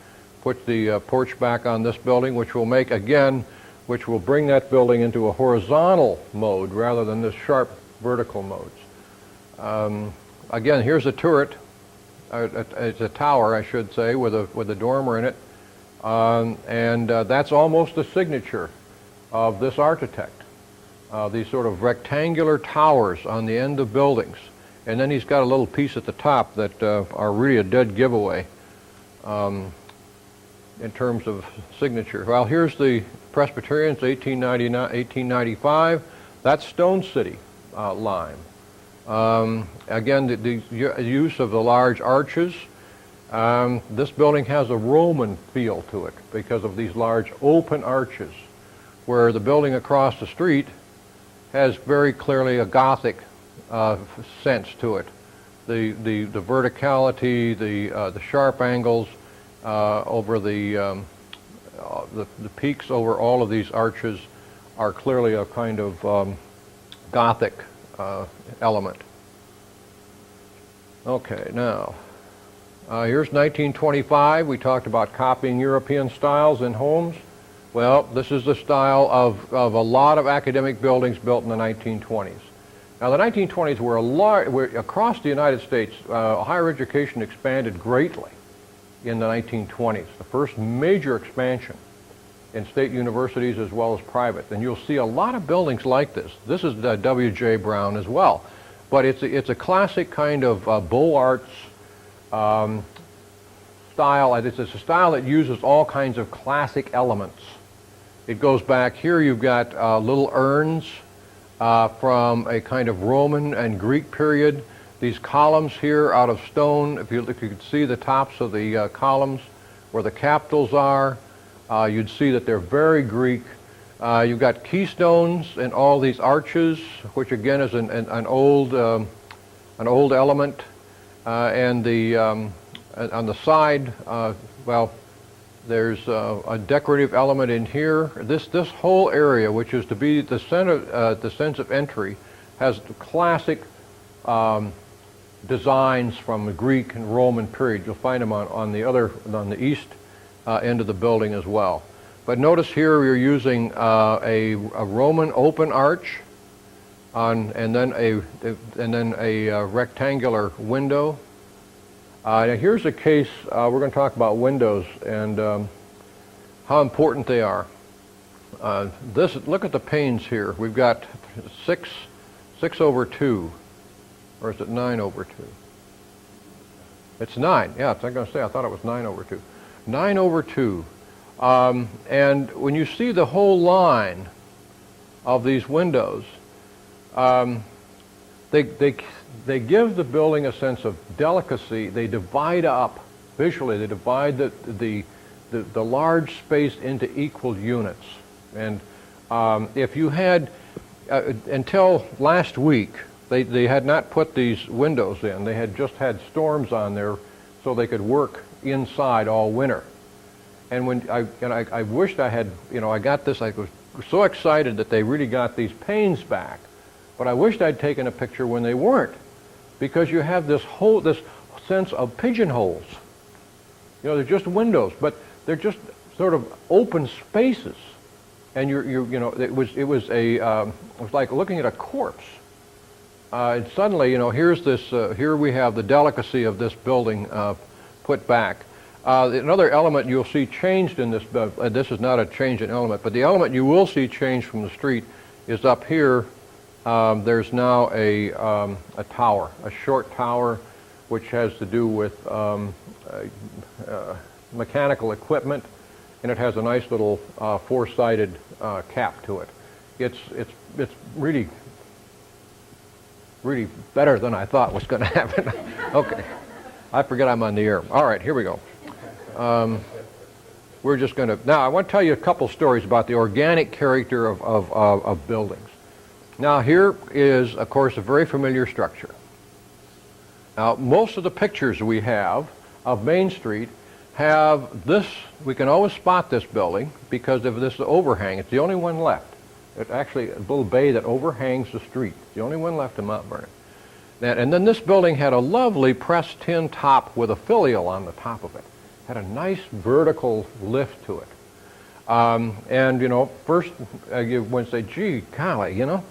put the porch back on this building, which will bring that building into a horizontal mode rather than this sharp vertical modes. Again, here's a turret. It's a tower, I should say, with a dormer in it, and that's almost the signature of this architect. These sort of rectangular towers on the end of buildings, and then he's got a little piece at the top that are really a dead giveaway in terms of signature. Well, here's the Presbyterians, 1895. That's Stone City lime. Again, the use of the large arches. This building has a Roman feel to it because of these large open arches, where the building across the street has very clearly a Gothic sense to it. The verticality, the sharp angles over the peaks over all of these arches are clearly a kind of Gothic element. Okay, now here's 1925. We talked about copying European styles in homes. Well, this is the style of a lot of academic buildings built in the 1920s. Now, the 1920s were across the United States. Higher education expanded greatly in the 1920s. The first major expansion in state universities as well as private. And you'll see a lot of buildings like this. This is W.J. Brown as well. But it's a classic kind of Beaux Arts style. It's a style that uses all kinds of classic elements. It goes back here. You've got little urns from a kind of Roman and Greek period. These columns here out of stone. If you could see the tops of the columns where the capitals are, you'd see that they're very Greek. You've got keystones in all these arches, which again is an old element. And on the side, well, there's a decorative element in here. This whole area, which is to be the center, the sense of entry, has classic designs from the Greek and Roman period. You'll find them on the east end of the building as well. But notice here we're using a Roman open arch and then a rectangular window. Now here's a case. We're going to talk about windows and how important they are. Look at the panes here. We've got 6/2, or is it 9/2? It's 9. Yeah, I'm going to say I thought it was 9/2. 9/2. And when you see the whole line of these windows, they give the building a sense of delicacy. They divide up visually. They divide the large space into equal units. And if you had until last week, they had not put these windows in. They had just had storms on there, so they could work inside all winter. And when I wished I had, I got this. I was so excited that they really got these panes back. But I wished I'd taken a picture when they weren't, because you have this sense of pigeonholes. They're just windows, but they're just sort of open spaces, and it was like looking at a corpse. And suddenly, here we have the delicacy of this building put back. Another element you'll see changed in this. This is not a change in element, but the element you will see changed from the street is up here. There's now a tower, a short tower, which has to do with mechanical equipment, and it has a nice little four-sided cap to it. It's really better than I thought was going to happen. Okay, I forget I'm on the air. All right, here we go. we're just going to, now I want to tell you a couple stories about the organic character of buildings. Now here is, of course, a very familiar structure. Now most of the pictures we have of Main Street have this, we can always spot this building because of this overhang. It's the only one left. It's actually a little bay that overhangs the street. It's the only one left in Mount Vernon. And then this building had a lovely pressed tin top with a filial on the top of it. Had a nice vertical lift to it. And, you know, first you would say, gee, golly, you know,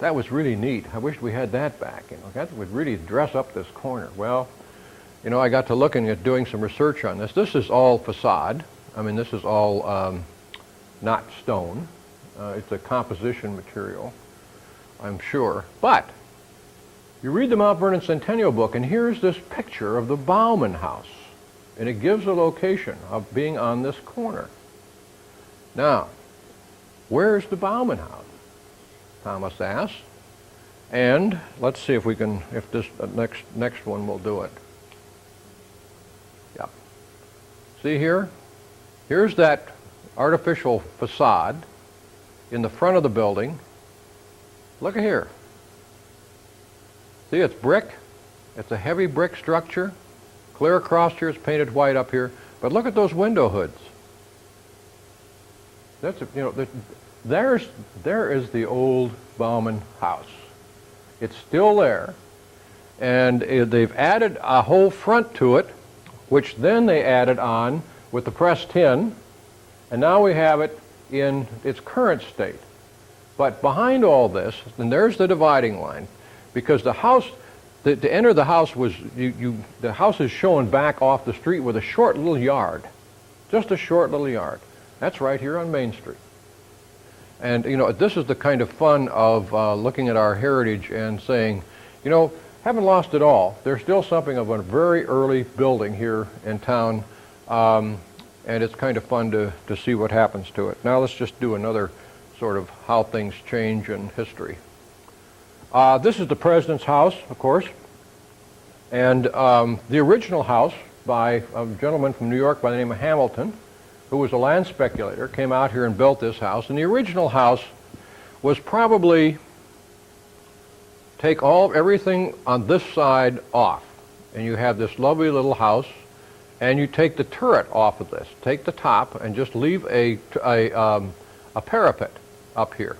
that was really neat. I wish we had that back. You know, that would really dress up this corner. Well, you know, I got to looking at doing some research on this. This is all facade. I mean, this is all not stone. It's a composition material, I'm sure. But you read the Mount Vernon Centennial book, and here's this picture of the Bauman House. And it gives the location of being on this corner. Now, where's the Bauman House? Thomas asks. And let's see if we can, if this next one will do it. Yep. See here? Here's that artificial facade in the front of the building. Look at here. See, it's brick. It's a heavy brick structure. Clear across here, it's painted white up here. But look at those window hoods. That's, you know, there is the old Bauman House. It's still there. And they've added a whole front to it, which then they added on with the pressed tin. And now we have it in its current state. But behind all this, and there's the dividing line, because the house, to enter the house was, the house is shown back off the street with a short little yard, just a short little yard. That's right here on Main Street. And, you know, this is the kind of fun of looking at our heritage and saying, you know, haven't lost it all. There's still something of a very early building here in town, and it's kind of fun to see what happens to it. Now let's just do another sort of how things change in history. This is the President's house, of course, and the original house by a gentleman from New York by the name of Hamilton, who was a land speculator, came out here and built this house. And the original house was probably take everything on this side off, and you have this lovely little house, and you take the turret off of this, take the top, and just leave a parapet up here.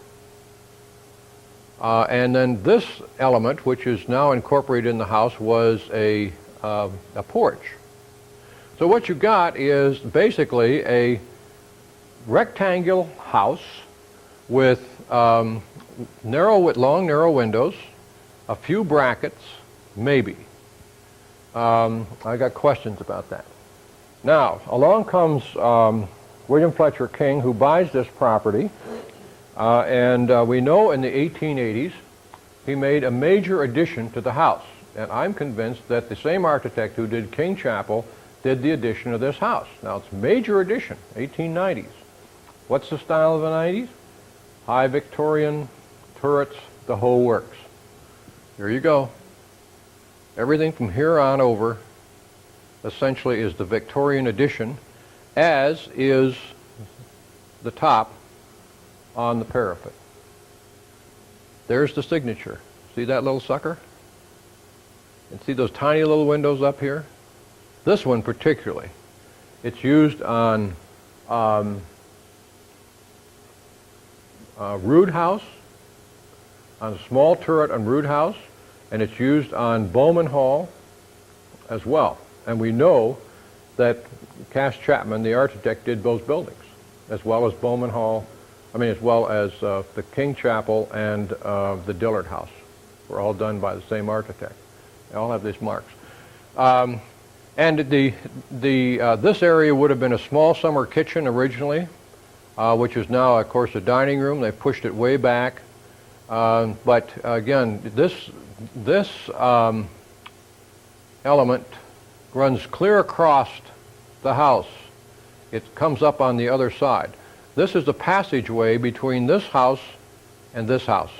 And then this element, which is now incorporated in the house, was a porch. So what you got is basically a rectangular house with long, narrow windows, a few brackets, maybe. I got questions about that. Now, along comes William Fletcher King, who buys this property. And we know in the 1880s he made a major addition to the house. And I'm convinced that the same architect who did King Chapel did the addition of this house. Now it's major addition, 1890s. What's the style of the 90s? High Victorian, turrets, the whole works. Here you go. Everything from here on over essentially is the Victorian addition, as is the top on the parapet. There's the signature. See that little sucker? And see those tiny little windows up here? This one particularly. It's used on Rood House, on a small turret on Rood House, and it's used on Bowman Hall as well. And we know that Cass Chapman, the architect, did both buildings, as well as Bowman Hall, as well as the King Chapel and the Dillard House. Were all done by the same architect. They all have these marks. And this area would have been a small summer kitchen originally, which is now, of course, a dining room. They pushed it way back. But again, this element runs clear across the house. It comes up on the other side. This is the passageway between this house and this house.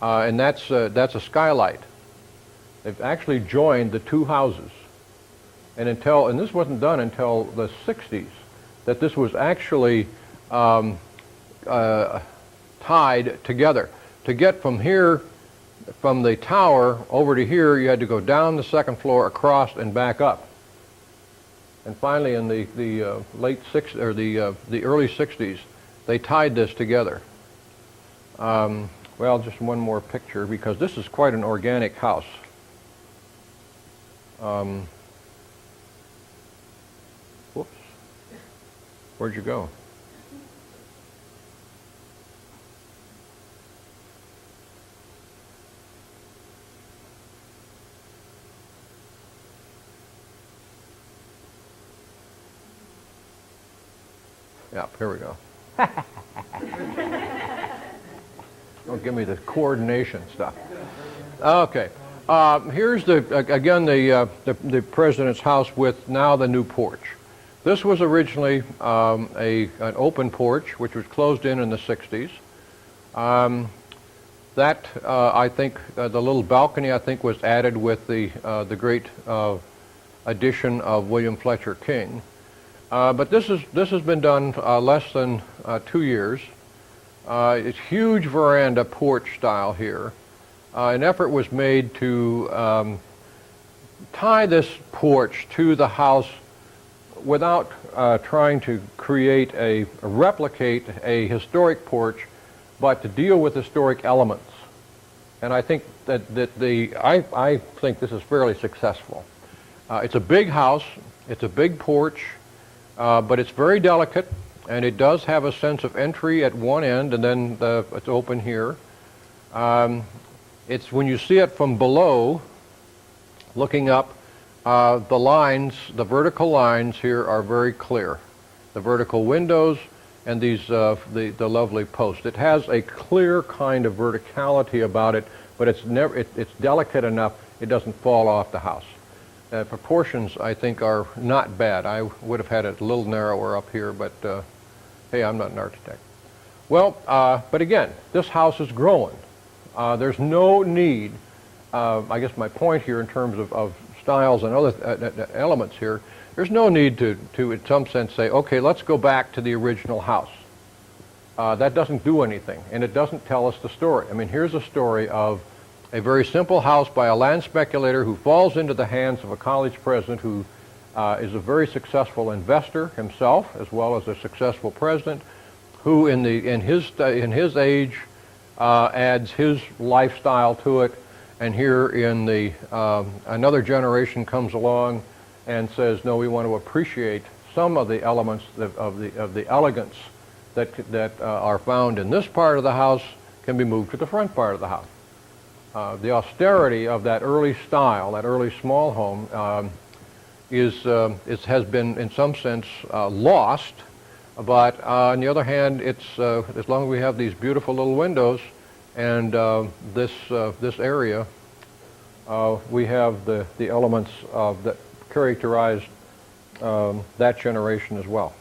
And that's a skylight. They've actually joined the two houses. And this wasn't done until the 60s. that this was actually tied together. To get from here, from the tower over to here, you had to go down the second floor, across, and back up. And finally, in the late the early 60s, they tied this together. Well, just one more picture, because this is quite an organic house. Whoops. Where'd you go? Yeah, here we go. Don't give me the coordination stuff. Okay. Here's again the president's house with now the new porch. This was originally an open porch, which was closed in the 60s. I think the little balcony, I think, was added with the great addition of William Fletcher King. But this has been done less than 2 years. It's huge veranda porch style here. An effort was made to tie this porch to the house without trying to replicate a historic porch, but to deal with historic elements. And I think I think this is fairly successful. It's a big house. It's a big porch. But it's very delicate, and it does have a sense of entry at one end, and then it's open here. It's when you see it from below, looking up, the lines, the vertical lines here are very clear. The vertical windows and these the lovely posts. It has a clear kind of verticality about it, but it's delicate enough it doesn't fall off the house. Proportions, I think, are not bad. I would have had it a little narrower up here, but hey, I'm not an architect. Well, but again, this house is growing. There's no need, I guess my point here in terms of styles and other elements here, there's no need to, in some sense, say, okay, let's go back to the original house. That doesn't do anything, and it doesn't tell us the story. I mean, here's a story of a very simple house by a land speculator who falls into the hands of a college president who is a very successful investor himself, as well as a successful president, who in his age adds his lifestyle to it, and here in another generation comes along and says, no, we want to appreciate some of the elements of the elegance that are found in this part of the house can be moved to the front part of the house. The austerity of that early style, that early small home, has been in some sense lost. But on the other hand, it's as long as we have these beautiful little windows and this area, we have the elements that characterized that generation as well.